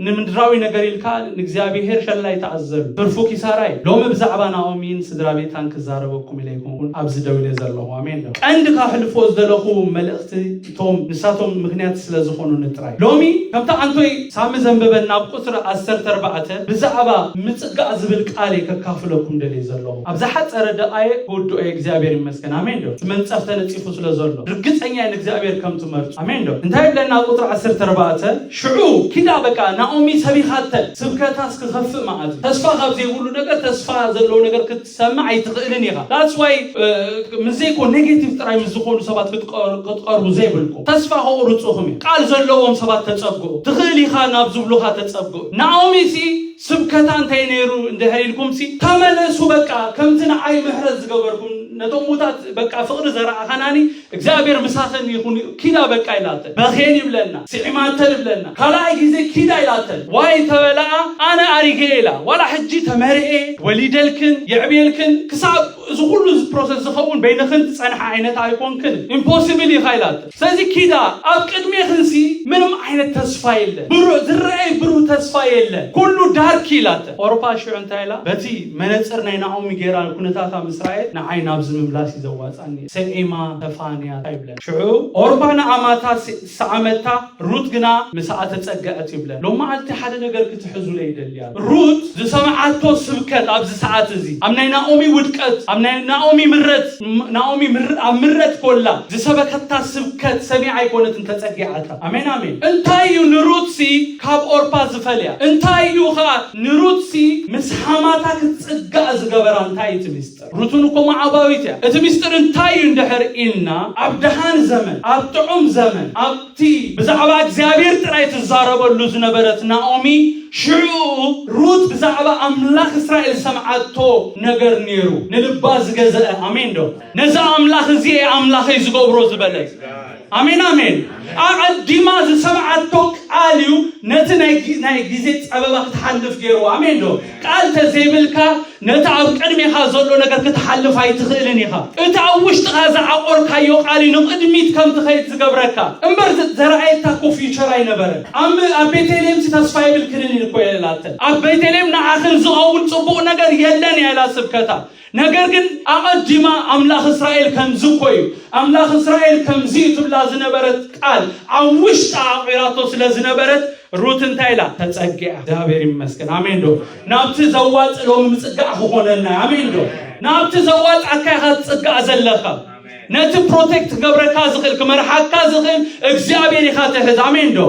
ንምድራዊ ነገር ኢልካን እግዚአብሔር ሸላይ ተዓዘሉ ትርፉ ኪሳራይ ሎም ብዛዕባ ናኦሚን ስድራ ቤታን ክዛረበኩም ኢለይኩም ኣብዚ ደው ኢለ ዘለኹ አሜን ቀንድ ካሕልፎ ዘለኹ መልእኽቲ ቶም ንሳቶም ምክንያት ስለዝኾኑ ንጥራይ ሎሚ ከምታ አንቶይ ሳም ዘንበበና ቁጥር 14 ብዛዕባ ምጽጋዕ ዝብል ቃል ከካፍለኩም ደለ ዘለኹ ኣብዛ ሓጸረ ደቃየ ወዱአ እግዚአብሔር ይመስገን አሜን መንጸፍ ተነጽፉ ስለዘሎ ርግጠኛ እግዚአብሔር ከም ትመርጹ አሜን እንታይ ብለና ቁጥር 14 ሽዑ ኪዳ በቃ ናኦሚ ሰቢኻተ ስብከታስ ክኸፍ ማዓት ተስፋ ካብዚ ሁሉ ነገር ተስፋ ዘሎ ነገር ክትሰማ አይትኽእልን ይኻ that's why ምዘይኮ ኔጌቲቭ ጥራይ ምዝኾኑ ሰባት ክትቀርቡ ዘይብልኩ ተስፋ ሆሩጽኹም ቃል ዘለዎም ሰባት ተጸብቁ ትኽእል ይኻ ናብ ዝብሉኻ ተጸብቁ ናኦሚ ሲ ስብከታ እንታይ ነይሩ እንደህልኩም ሲ ተመለሱ በቃ ከምትና አይ ምሕረት ዝገበርኩም ነቶሙታት በቃ ፍቅር ዘራአኻናኒ እግዚአብሔር ምሳኸን ይኹን ኪዳ በቃ ይላተ በኸን ይብለና ሲዕማተል ይብለና ካላይ ጊዜ ኪዳ ይላተ ዋይ ተበላ አነ አሪጌላ ወላ ሕጂ ተመርኤ ወሊደልክን የዕቤልክን ክሳብ እዚ ሁሉ ፕሮሰስ ዝኸውን በይነኽን ጸንሐ አይነት አይኮንክን ኢምፖሲብል ይኻይላተ ስለዚህ ኪዳ ኣብ ቅድሜኽንሲ ምንም አይነት ተስፋ የለ ብሩ ዝረአይ ብሩ ተስፋ የለ ኩሉ ዳርክ ይላተ ኦሮፓ ሽዑ እንታይላ በቲ መነጽር ናይ ናኦሚ ጌራ ኩነታታ እስራኤል ንዓይና ዝምምላስ ይዘዋጻኒ ሰኤማ ተፋንያ ታይብለ ሽዑ ኦርባና አማታ ሰዓመታ ሩት ግና መስዓተ ጸጋት ይብለ ሎማ አልቲ ሓደ ነገር ክትሕዙ ለይደልያ ሩት ዝሰማዓቶ ስብከት ኣብዚ ሰዓት እዚ አምናይ ናኦሚ ውድቀት አምናይ ናኦሚ ምረት ኮላ ዝሰበከታ ስብከት ሰሚዓ ይኮነት ተጸጋዓታ አሜን አሜን እንታይ ንሩት ሲ ካብ ኦርፓ ዝፈልያ እንታይ ኻ ንሩት ሲ መስሐማታ ክትጸጋ ዝገበራ እንታይ ትምስጥር ሩቱን እኮ ማዓባዊ እቲ ምስጢር እንታይ እንደሕር ኢልና ኣብ ደሃን ዘመን ኣብ ጥዑም ዘመን ኣብቲ ብዛዕባ እግዚአብሔር ጥራይ ትዛረበሉ ዝነበረት ናኦሚ ሽዑ ሩት ብዛዕባ አምላኽ እስራኤል ሰምዓቶ ነገር ነይሩ ንልባ ዝገዘአ አሜን ዶ ነዛ አምላኽ እዚ አምላኽ ዝገብሮ ዝበለት አሜን አሜን አቀዲማ ዝሰምዓቶ ቃልዩ ነቲ ናይ ጊዜ ጸበባ ክትሓልፍ ገይሩ አሜን ዶ ቃል ተዘይብልካ ነቲ ኣብ ቅድሜኻ ዘሎ ነገር ክትሓልፍ ኣይትኽእልን ኢኻ እቲ ኣብ ውሽጥኻ ዝዓቆርካዮ ቃል ንቅድሚት ከም ትኸይድ ዝገብረካ እምበር ዘረኣየታ ኮ ፊውቸር ኣይነበረን ኣብ ቤተልሔም ተስፋ ይብልክልን ይኮ የላተ ኣብ ቤተልሔም ንዓኽን ዝኸውን ጽቡቕ ነገር የለን ያላ ስብከታ ነገር ግን አቀዲማ አምላኽ እስራኤል ከምዝ ኮይኑ አምላኽ እስራኤል ከምዚ ትብላ ዝነበረት ቃል አውሽጣ አቂራቶ ስለዝነበረት ሩት እንታይላ ተጸግዓ እግዚአብሔር ይመስገን አሜን ዶ ናብቲ ዘዋጽሎም ምጽጋዕ ሆነና አሜን ዶ ናብቲ ዘዋጽ አካይኻ ጽጋዕ ዘለኻ ነቲ ፕሮቴክት ገብረካ ዝኽል ከመርሓካ ዝኽል እግዚአብሔር ይኻ ተሕዝ አሜን ዶ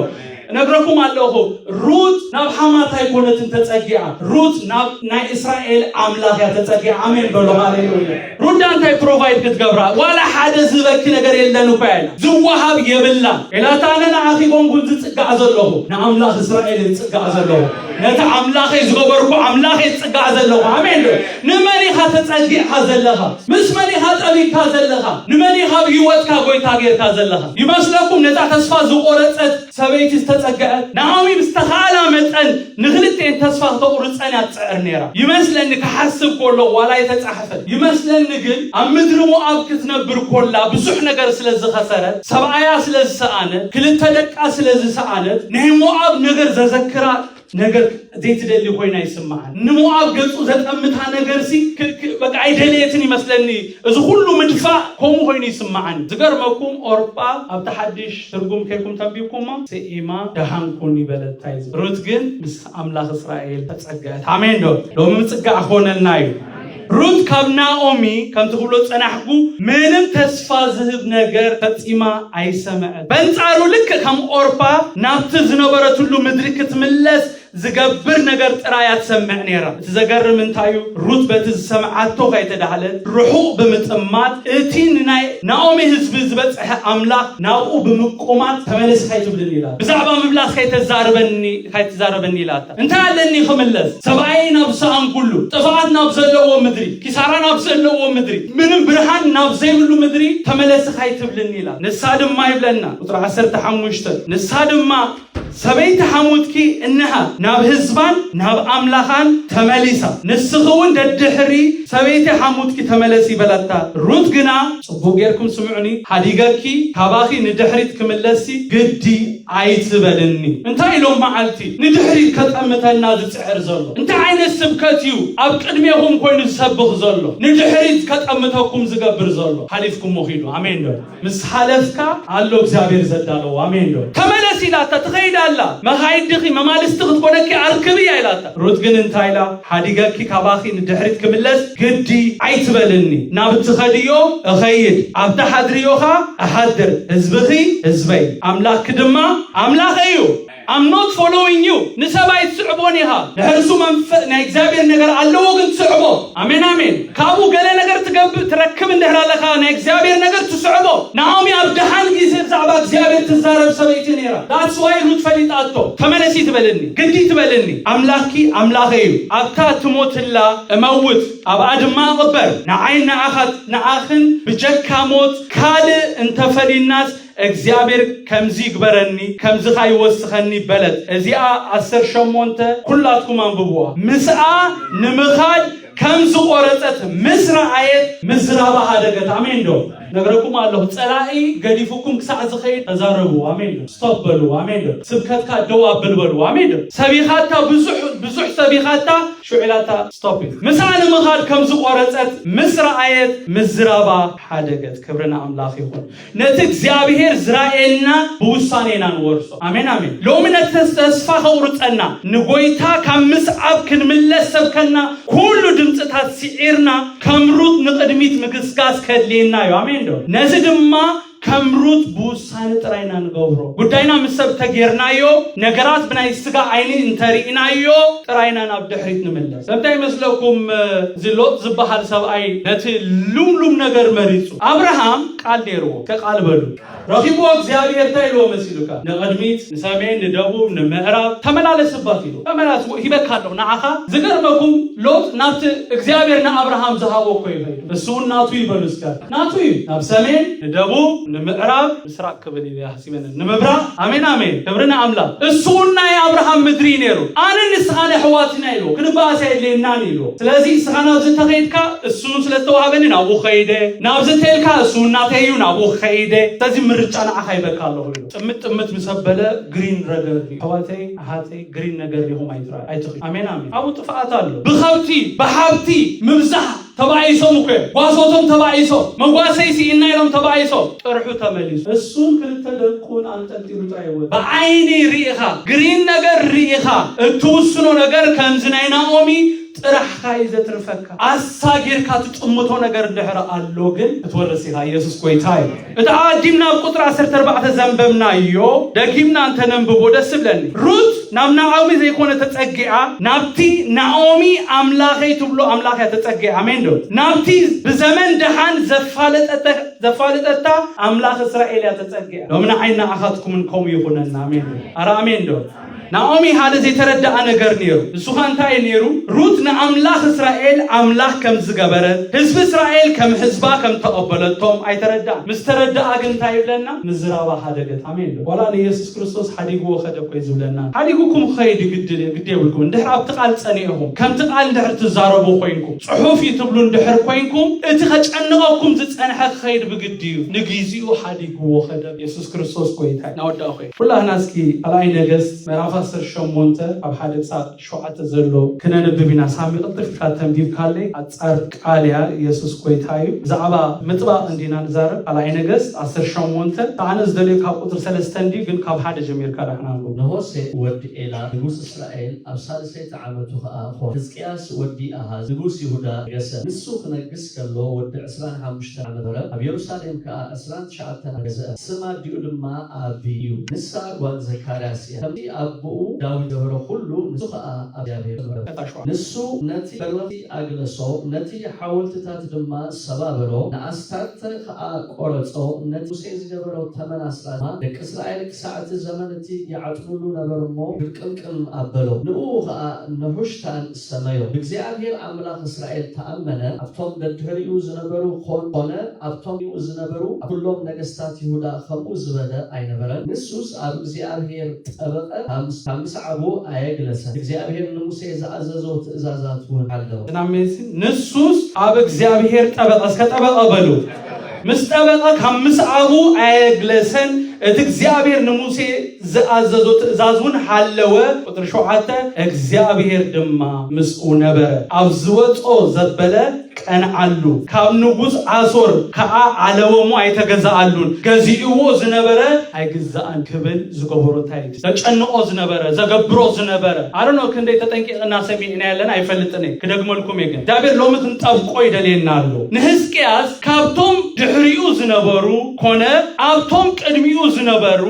ነግረኩም ኣለኹ ሩት ናብ ሓማታ ይኮነት ተጸግዓ ሩት ናብ ናይ እስራኤል አምላኽ ተጸግዓ አሜን በሎ ሃሌሉያ ሩት እንታይ ፕሮቫይድ ክትገብራ ዋላ ሓደ ዝበክ ነገር የለን እኮ ያለ ዝዋሃብ የብላ ኢላታነና አኺቦም ጉን ዝጽጋዕ ዘለኹ ንአምላኽ እስራኤል ዝጽጋዕ ዘለኹ ነቲ አምላኽ ዝገበርኩ አምላኽ ዝጽጋዕ ዘለኹ አሜን ንመኒኻ ተጸግዕካ ዘለኻ ምስ መኒኻ ጠቢካ ዘለኻ ንመኒኻ ህይወትካ ጎይታ ጌርካ ዘለኻ ይመስለኩም ነታ ተስፋ ዝቆረጸት ሰበይቲ ተጸግዐት ናኦሚ ብስተኻላ መጠን ንኽልቴን ተስፋ ተቆርጸን ያጽዕር ነራ ይመስለኒ ከሐስብ ኮሎ ዋላ የተጻሐፈ ይመስለኒ ግን ኣብ ምድሪ ሞዓብ ክትነብር ኮላ ብዙሕ ነገር ስለዝኸሰረ ሰብኣያ ስለዝሰኣነ ክልተ ደቃ ስለዝሰኣነት ናይ ሞዓብ ነገር ዘዘክራ ነገር ዘይትደሊ ኮይና ይስማዓን ንሞዓብ ገጹ ዘጠምታ ነገር ሲ በቃ አይደለየትን ይመስለኒ እዚ ሁሉ ምድፋ ኮሙ ኮይኑ ይስማዓን ዝገርመኩም ኦርጳ ኣብ ተሐድሽ ትርጉም ከይኩም ተንቢብኩማ ሰኢማ ደሃንኩን ይበለታይ ሩት ግን ምስ አምላኽ እስራኤል ተጸጋት አሜን ዶ ሎም ምጽጋዕ ሆነልና እዩ ሩት ካብ ናኦሚ ከም ትብሎ ጸናሕጉ ምንም ተስፋ ዝህብ ነገር ፈጺማ አይሰማዕት በንጻሩ ልክ ከም ኦርጳ ናብቲ ዝነበረትሉ ምድሪ ክትምለስ ዝገብር ነገር ጥራይ አትሰምዕ ነራ ተዘገርም እንታዩ ሩት በትሰምዓቶ ከይተዳህለት ሩሑ ብምጥማት እቲ ናይ ናኦሚ ህዝብ ዝበጽሐ አምላኽ ናኡ ብምቆማት ተመለስ ከይትብል ይላል ብዛዕባ ምብላስ ከይተዛረበኒ ይላታ እንታይ ኣለኒ ክምለስ ሰብኣይ ናብ ሰኣን ኩሉ ጥፋት ናብ ዘለዎ ምድሪ مدري كسارة نابزلو مدري من برهان نابزيلو مدري تملس خايتبلن يلا نسادم ما يبلنا وطرح عسرت حموشت نسادم ما سبيت حمودكي إنها ناب هزبان ناب أملاخان تمليسا نسخون ددحري سبيت حمودكي تملسي بلتا روت جنا بوغيركم سمعني حديقكي كباخي ندحري تكملسي قدي عايز بلني انت إلهم معلتي ندحري كتأمتها الناس تسعر زلو انت عين السبكتيو أبقدميهم كوين السبخ زلو ندحري كتأمتهاكم زقبر زلو حليفكم مخيلو عمين دو مس حلفك علو بزابير زدالو عمين دو تملسي لا تتغيد الله ما هايدخي ما مالستغ تكونك أركبي يا لاتا رودجن انتايلا حديقكي كباخي ندحري تكملس قدي عايز بلني نابت خديو أخيد أبدا حدريوها أحدر ازبخي ازبي أملاك دما أملاك أيو I'm not following you. نسبة يتصعبوني ها. نحرسو منفع نexabir نجار علوقن تصعبو. آمين آمين. كابو قلنا نجار تركب النهر لخا نexabir نجار تصعبو. نعمي أبدهان جيزب زعبك exabir تزارب سبيتي نيرا. That's why روت فليت أتو. ثمانية تبلني. قدي تبلني. أملاكي أملاكيو. أبتا تموت الله موت. أبعد ما غبر. نعين نأخذ نأخن بجك موت كال انت فلي الناس. እግዚአብሔር ከምዚ ግበረኒ ከምዚ ካይወስኸኒ በለት እዚኣ 10 ሸሞንተ ኩላትኩም አንብቡዋ ምስአ ንምኻድ ከምዚ ቆረፀት ምስራአየት ምዝራባ ሃደገት አሜን ዶ نقرأكم الله تلاقي قديفكم كساعة زخير تزاربوا آمين ستوب بلوا آمين سبكتك دوا بلبلوا آمين سبيخاتا بزح سبيخاتا شعلاتا ستوب مسعنا مخال كم زقارت مصر آيات مزرابا حادقت كبرنا أملاخي خون نتك زيابهير زرائلنا بوسانينا نورسو آمين آمين لو من التسفاخ ورتنا نقويتا كم مسعب كن ملسب كنا كل دمتها سعيرنا كم روت نقدميت مقسقاس كدلينا آمين نزدما كمروت بوسان تراينا نغورو قداينا مسب تغيرنايو نغرات بناي سغا عيني انترينايو تراينا نابدحريت نملس سبتاي مسلكم زلوت زبحال سباي نتي لوم نغر مريصو ابراهام قال ديرو كقال بلو رخيبو እግዚአብሔር ታይሎ መስሉካ ነቀድሚት ንሰሜን ንደቡብ ንምዕራብ ተመላለስባት ይሉ ተመላስ ይበካለው ናአኻ ዝገርመኩም ሎጥ ናት እግዚአብሔር ንአብርሃም ዘሃቦ ኮይኑ እሱ ናቱ ይበሉስካ ናቱ ናብ ሰሜን ንደቡብ ንምዕራብ ምስራቅ ክብል ያህሲበን ንምብራ አሜን አሜን ክብርና አምላክ እሱና የአብርሃም ምድሪ ነሩ አንን ስኻለ ህዋትና ይሉ ክንባሳ የለናን ይሉ ስለዚህ ስኻና ዝተኸይድካ እሱን ስለተዋሃበን ናቡ ኸይደ ናብ ዝተልካ እሱና ተዩ ናቡ ኸይደ ስለዚህ ምርጫና አኻይበካለሁ ይሉ ጥምጥ ምሰበለ ግሪን ረገር ህዋተይ አሃተይ ግሪን ነገር ይሁም አይትራ አሜን አሜን አቡ ጥፋት አለ በኸብቲ በሐብቲ ምብዛህ ተባይሶም እኮ ዋሶቶም ተባይሶ መዋሰይሲ እና ይሎም ተባይሶ ጥርሑ ተመሊሱ እሱን ከተደቁን አንጠልጥሉ ጣይወ በአይኔ ሪኢኻ ግሪን ነገር ሪኢኻ እትውስኖ ነገር ከምዝናይና ኦሚ ጥራሕካ ይዘትርፈካ አሳጊርካ ትጥምቶ ነገር ድሕረ አሎ ግን እትወርሲኻ ኢየሱስ ቆይታይ እታአዲምና ቁጥር 14 ዘንበብናዮ ደጊምና አንተ ነንብቦ ደስ ብለኒ ሩት ናብ ናኦሚ ዘይኮነ ተጸጊዓ ናብቲ ናኦሚ አምላኸይ ትብሎ አምላኸይ ተጸጊዓ አሜን ዶ ናብቲ በዘመን ደሃን ዘፋለጠታ አምላኽ እስራኤል ያተጸጊዓ ለምን አይና አኻትኩም እንኮም ይሆነና አሜን አራ አሜን ዶ ናኦሚ ሃደ ዘይተረዳአ ነገር ነሩ እሱ ኻንታይ ነሩ ሩት ንአምላኽ እስራኤል አምላኽ ከም ዝገበረ ህዝብ እስራኤል ከም ህዝባ ከም ተቀበለቶም አይተረዳ ምስተረዳአ ግን ታይብለና ምዝራባ ሃደገት አሜን ወላ ኢየሱስ ክርስቶስ ሐዲጉ ወኸደ ቆይ ዝብለና ሐዲጉኩም ኸይድ ግዴብልኩም እንድሕር ኣብቲ ቃል ጸኒዕኩም ከምቲ ቃል እንድሕር ትዛረቡ ኮይንኩም ጽሑፍ ይትብሉ እንድሕር ኮይንኩም እቲ ኸጨንቐኩም ዝጸንሐ ኸይድ ብግዲዩ ንግዚኡ ሐዲጉ ወኸደ ኢየሱስ ክርስቶስ ቆይታይ ናወዳው ኸይ ሁላህና እስኪ አላይ ነገስ ምዕራፍ 10 ሸሞንተ ኣብ ሓደ ሰዓት ሸውዓተ ዘሎ ክነንብብና ሳሚ ቅጥፍ ካተንቢብ ካለ ኣጻር ቃልያ ኢየሱስ ቆይታዩ ዛዕባ ምጥባቅ እንዲና ንዛረብ አላይ ነገስ 10 ሸሞንተ ታነስ ደለ ካብ ቁጥር 3 እንዲ ግን ካብ ሓደ ጀሚርካ ዳሕናንጎ ነሆሴ ወዲ ኤላ ንጉስ እስራኤል ኣብ ሳልሰይተ ዓመቱ ከዓ ኾነ ሕዝቅያስ ወዲ ኣሃዝ ንጉስ ይሁዳ ገሰ ንሱ ክነግስ ከሎ ወዲ 25 ዓመት ነበረ ኣብ ኢየሩሳሌም ከዓ 29 ገሰ ስማ ዲኡ ድማ ኣቢዩ ንሳ ጓል ዘካርያስ ከምቲ ኣቦ ዳዊት ገበረ ሁሉ ንሱ ከዓ እግዚአብሔር ንሱ ነቲ በለቲ አግለሶ ነቲ ሓወልትታት ድማ ሰባብሮ ንኣስታት ከዓ ቆረጾ ነቲ ሙሴ ዝገበረው ተመናስራማ ደቂ እስራኤል ክሳዕቲ ዘመንቲ ይዓጥሙሉ ነበርሞ ብቅምቅም ኣበሎ ንኡ ከዓ ነሁሽታን ሰመዮ እግዚአብሔር አምላክ እስራኤል ተአመነ ኣብቶም ደድሕሪኡ ዝነበሩ ኾነ ኣብቶም ዝነበሩ ኩሎም ነገስታት ይሁዳ ከምኡ ዝበለ ኣይነበረን ንሱስ ኣብ እግዚአብሔር ጠበቀ ከምስዓቡ አየግለሰ እግዚአብሔር ንሙሴ ዝኣዘዘው ትእዛዛት እውን ኣለው ንሱስ ኣብ እግዚአብሔር ጠበቀ እስከ ጠበቀ በሉ ምስጠበቀ ከምስዓቡ አየግለሰን እቲ እግዚአብሔር ንሙሴ ዝኣዘዘው ትእዛዙን ሓለወ ቁጥር 7 እግዚአብሔር ድማ ምስኡ ነበረ ኣብ ዝወጾ ዘበለ ቀንዓሉ ካብ ንጉስ አሶር ከዓ ዓለወሙ አይተገዛአሉን ገዚእዎ ዝነበረ አይግዛአን ክብል ዝገበሮታይ ተጨንቆ ዝነበረ ዘገብሮ ዝነበረ አረኖ ክንደ ተጠንቂቅና ሰሚዕና ያለን አይፈልጥኔ ክደግመልኩም ይገን ዳብር ሎምትን ጠብቆ ይደሌናሉ ንሕዝቅያስ ካብቶም ድሕሪኡ ዝነበሩ ኮነ ኣብቶም ቅድሚኡ ዝነበሩ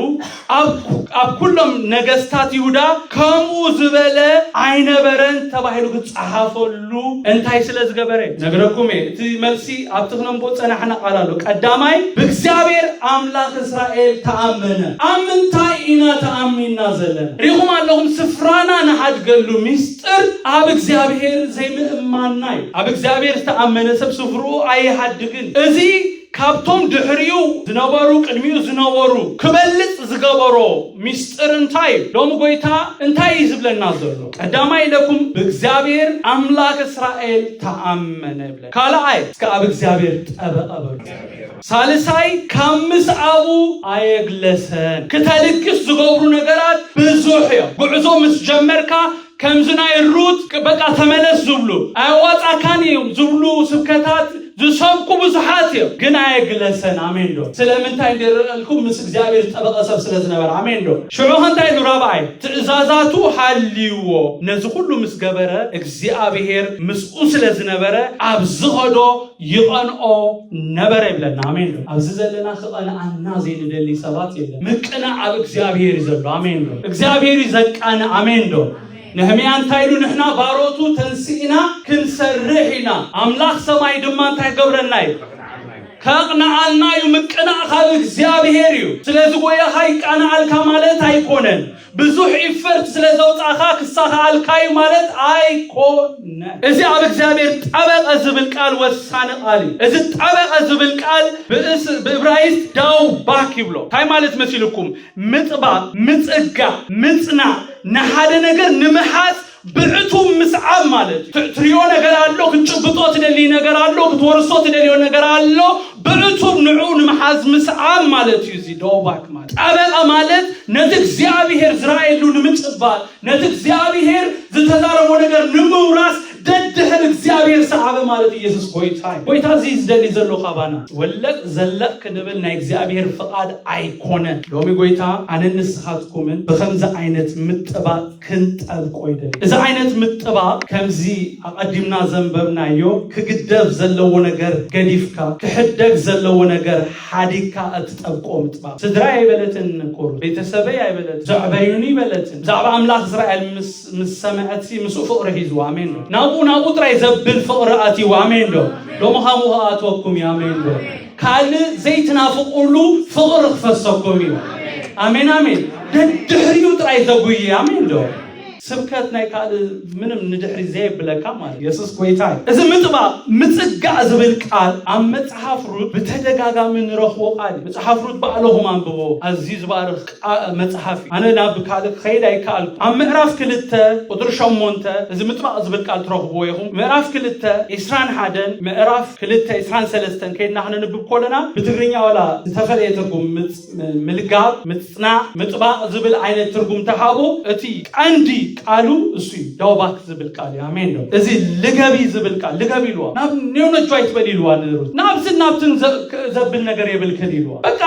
ኣብ ኩሎም ነገስታት ይሁዳ ከምኡ ዝበለ አይነበረን ተባሂሉ ክጻሓፈሉ እንታይ ስለዝገበረ ነገረኩም እቲ መልሲ ኣብትክነም ቦጸናሕና ቃላሉ ቀዳማይ በእግዚአብሔር አምላክ እስራኤል ተአመነ አምንታይ ኢና ተአሚና ዘለና ሪኹም ኣለኹም ስፍራና ንሓድገሉ ሚስጥር ኣብ እግዚአብሔር ዘይምእማናይ ኣብ እግዚአብሔር ተአመነ ሰብ ስፍሩ አይሓድግን እዚ ካብቶም ድሕሪኡ ዝነበሩ ቅድሚኡ ዝነበሩ ክበልጽ ዝገበሮ ሚስጥር እንታይ ሎም ጎይታ እንታይ ይዝብለና ዘሎ ቀዳማይ ለኩም በእግዚአብሔር አምላክ እስራኤል ተአመነ ብለ ካልአይ እስከ ኣብ እግዚአብሔር ጠበቀ በሉ ሳልሳይ ከምስዓቡ አየግለሰን ከተልክስ ዝገብሩ ነገራት ብዙሕ እዮም ጉዕዞ ምስ ጀመርካ ከምዝና ይሩት በቃ ተመለስ ዝብሉ አይዋጻካን ዝብሉ ስብከታት ዝሰብኩ ብዙሓት እዮም ግን አየግለሰን አሜን ዶ ስለምንታይ እንደረልኩም ምስ እግዚአብሔር ጠበቀ ሰብ ስለዝነበረ አሜን ዶ ሽዑ እንታይ ኑራባይ ትእዛዛቱ ሓልይዎ ነዚ ሁሉ ምስ ገበረ እግዚአብሔር ምስኡ ስለዝነበረ ኣብ ዝኸዶ ይቐንኦ ነበረ ይብለና አሜን ዶ ኣብዚ ዘለና ክቐንዓና ዘይንደሊ ሰባት የለን ምቅና ኣብ እግዚአብሔር ይዘሎ አሜን ዶ እግዚአብሔር ይዘቃነ አሜን ዶ ነህምያ እንታይሉ ንሕና ባሮቱ ተንሲእና ክንሰርሕና አምላክ ሰማይ ድማ እንታይ ገብረናይ ከቅናዓልና ይምቅና ካብ እግዚአብሔር እዩ ስለዚህ ወያኻይ ቃናዓልካ ማለት አይኮነን ብዙሕ ኢፈርት ስለዘውጻኻ ክሳኻ አልካይ ማለት አይኮነ እዚ ኣብ እግዚአብሔር ጠበቀ ዝብል ቃል ወሳነ ቃል እዚ ጠበቀ ዝብል ቃል በዕብራይስጥ ዳው ባክ ይብሎ ታይ ማለት መስልኩም ምጥባ ምጽጋ ምጽና ንሓደ ነገር ንምሓስ ብዕቱ ምስዓብ ማለት ትሪዮ ነገር አለው ክትጭብጦ ትደሊ ነገር አለው ክትወርሶ ትደሊ ነገር አለው ብዕቱ ንዑ ንምሓዝ ምስዓብ ማለት እዩ እዚ ዶባክ ማለት ጠበቀ ማለት ነቲ እግዚአብሔር ዝራኤሉ ንምጽባል ነቲ እግዚአብሔር ዝተዛረቦ ነገር ንምውራስ ደድሕን እግዚአብሔር ሰዓበ ማለት ኢየሱስ ጎይታ እዚ ዝደሊ ዘሎ ኻባና ወለቅ ዘለቅ ክንብል ናይ እግዚአብሔር ፍቃድ አይኮነ ሎሚ ጎይታ ኣነንስኻትኩምን በከምዚ ዓይነት ምጥባቅ ክንጠብቆ ይደል እዚ ዓይነት ምጥባቅ ከምዚ አቀዲምና ዘንበብናዮ ክግደብ ዘለዎ ነገር ገዲፍካ ክሕደግ ዘለዎ ነገር ሓዲካ እትጠብቆ ምጥባቅ ስድራ ይበለትን ቆር ቤተሰበይ አይበለት ዘዕበዩኒ ይበለትን ዛዕባ አምላክ እስራኤል ምስ ሰማዕቲ ምስ ፍቅር ሂዙ አሜን ናቡ ጥራይ ዘብል ፍቅር አቲው አሜን ዶ ሎምኻሙ አትወኩም አሜን ዶ ካል ዘይትናፍቁሉ ፍቅር ክፈሰኩም አሜን አሜን ድሕሪው ጥራይ ዘጉይ አሜን ዶ ስብከት ናይ ካል ምንም ንድሕሪ ዘይብለካ ማለት ኢየሱስ ጎይታ እዚ ምጥባቅ ምጽጋ ዝብል ቃል ኣብ መጽሐፍ ሩት በተደጋጋሚ ንረኽቦ ቃል መጽሐፍ ሩት ባዕለሁም አንብቦ አዚዝ ባርኽ መጽሐፍ አነ ናብ ካል ኸይዳይ ካል ኣብ ምዕራፍ 2 ቁጥር 8 እዚ ምጥባቅ ዝብል ቃል ትረኽቦ ይኹም ምዕራፍ 2 21 ምዕራፍ 2 23 ከይድና ክንንብብ ኮለና ብትግርኛ ወላ ተፈልየ ትርጉም ምልጋብ ምጽና ምጥባቅ ዝብል ዓይነት ትርጉም ተሃቦ እቲ ቀንዲ ቃሉ እሱ ዳውባክ ዝብል ቃል አሜን ነው እዚ ልገቢ ዝብል ቃል ልገቢ ይልዋ ናብ ኒውነጆ አይትበሊልዋ ንሩት ናብትን ዘብል ነገር ይብልከል ይልዋ በቃ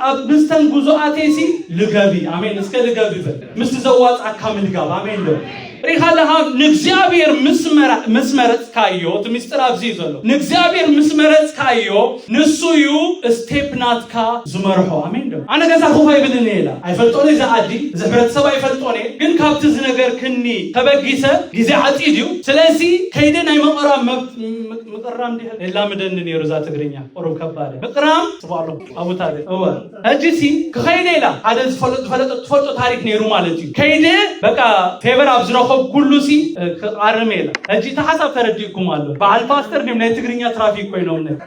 ኣብ ምስተን ጉዞ አቴሲ ልገቢ አሜን እስከ ልገቢ በል ምስ ዘዋጽ አካም ልጋብ አሜን ነው ريخالها نجزابير مسمرت كايو تمستر أبزي زلو نجزابير مسمرت كايو نسويو استيبناتكا زمرحو آمين دو أنا جالس أخوها يبلنيلا أيفلتوني زعدي زبرت سوا يفلتوني جن كابتز نجار كني تبجيسة جزء عتيديو سلاسي كيدنا يمقرام مقرام دي إلا مدنني رزات غرينيا أروب كبارة مقرام سبحانه أبو تاري هو هجسي كخيدنا هذا فلت تاريخ نيرو مالتي كيدة بقى فيبر أبزرخو كله سي عرميلا هجي تحسب ترديكم الله بعد فاستر نمنا تغرينيا ترافيك بينهم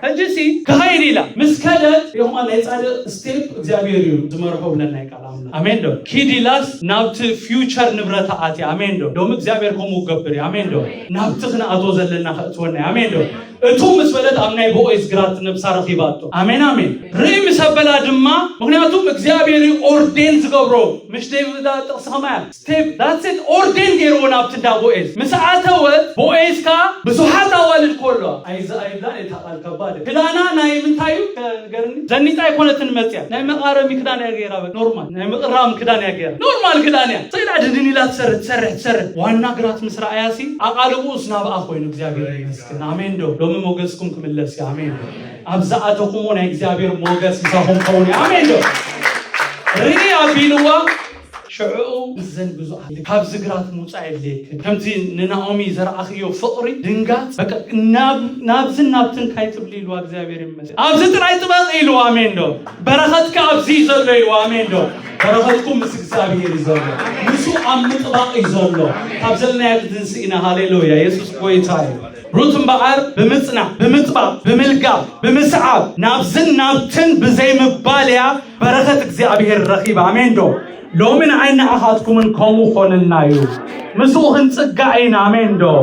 هجسي كخيدنا مسكلت يوم أنا يسأل ستيب زابيريو زمرحو لنا يكلامنا آمين دو كيديلاس نابت فيوتشر نبرة آتي آمين دو دوم زابير كومو قبري آمين دو نابتخنا أتوزل لنا خطونا آمين دو أتوم مسبلت أمناي بوئيس غرات نبصار خيباتو آمين آمين ريم سبلا دما مغنياتوم زابيري أوردين زغبرو مش دي دا تقسمها ستيب that's it أوردين غيرو نابت دا بوئيس مساعته بوئيس كا بسوحات أولد كله أيضا يتقال كبادة كدانا ناي من تايو زني تاي كونة المتيا ناي مقارم كدانا يغيرا نورمال ناي مقرام كدانا يغيرا نورمال كدانا صيد عددني لا تسرح وانا قرات مسرع ياسي أقالبو سناب أخوين እግዚአብሔር ይመስገን አሜን ዶም ሞገስኩም ከመለስ አሜን አብዛአተኩም ወና እግዚአብሔር ሞገስ ይዛሁም ከሆነ አሜን ሪያ ቢልዋ شعو بزن بزو كاب زغرات موصا يليك كمتي نناومي زرعخيو فقري دنغات بقى نابزن نابتن كايتبليلو እግዚአብሔር ይመስገን አብዝ ጥራይ ጥባቅ ይሉ አሜን ዶ በረከትከ አብዚ ዘለው አሜን ዶ በረከትኩም ምስ እግዚአብሔር ይዘሎ ንሱ አምጥባቅ ይዘሎ ካብዘልና ያድንስኢና ሃሌሉያ ኢየሱስ ጎይታይ ሩትም በአር በመጽና በመጥባቅ በመልጋ በመስዓብ ናብዝን ናብትን በዘይ መባልያ በረከት እግዚአብሔር ረኺብ አሜን ዶ لو من عين أخذكم من كومو خون النايو مسوخن تقعين آمين دو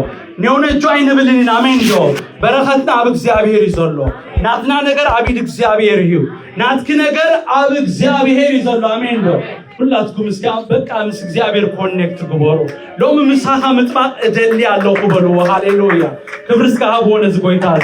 نيونا جوين بلين آمين دو برختنا عبك زيابير يزولو ناتنا نقر عبيدك زيابير يو ناتك نقر عبك زيابير يزولو آمين دو كلاتكم مسكام بك أمس زيابير كونكت قبورو لو من مساخة متباق ادلي على قبولو هاليلويا كبرسك هابونا زقويتاز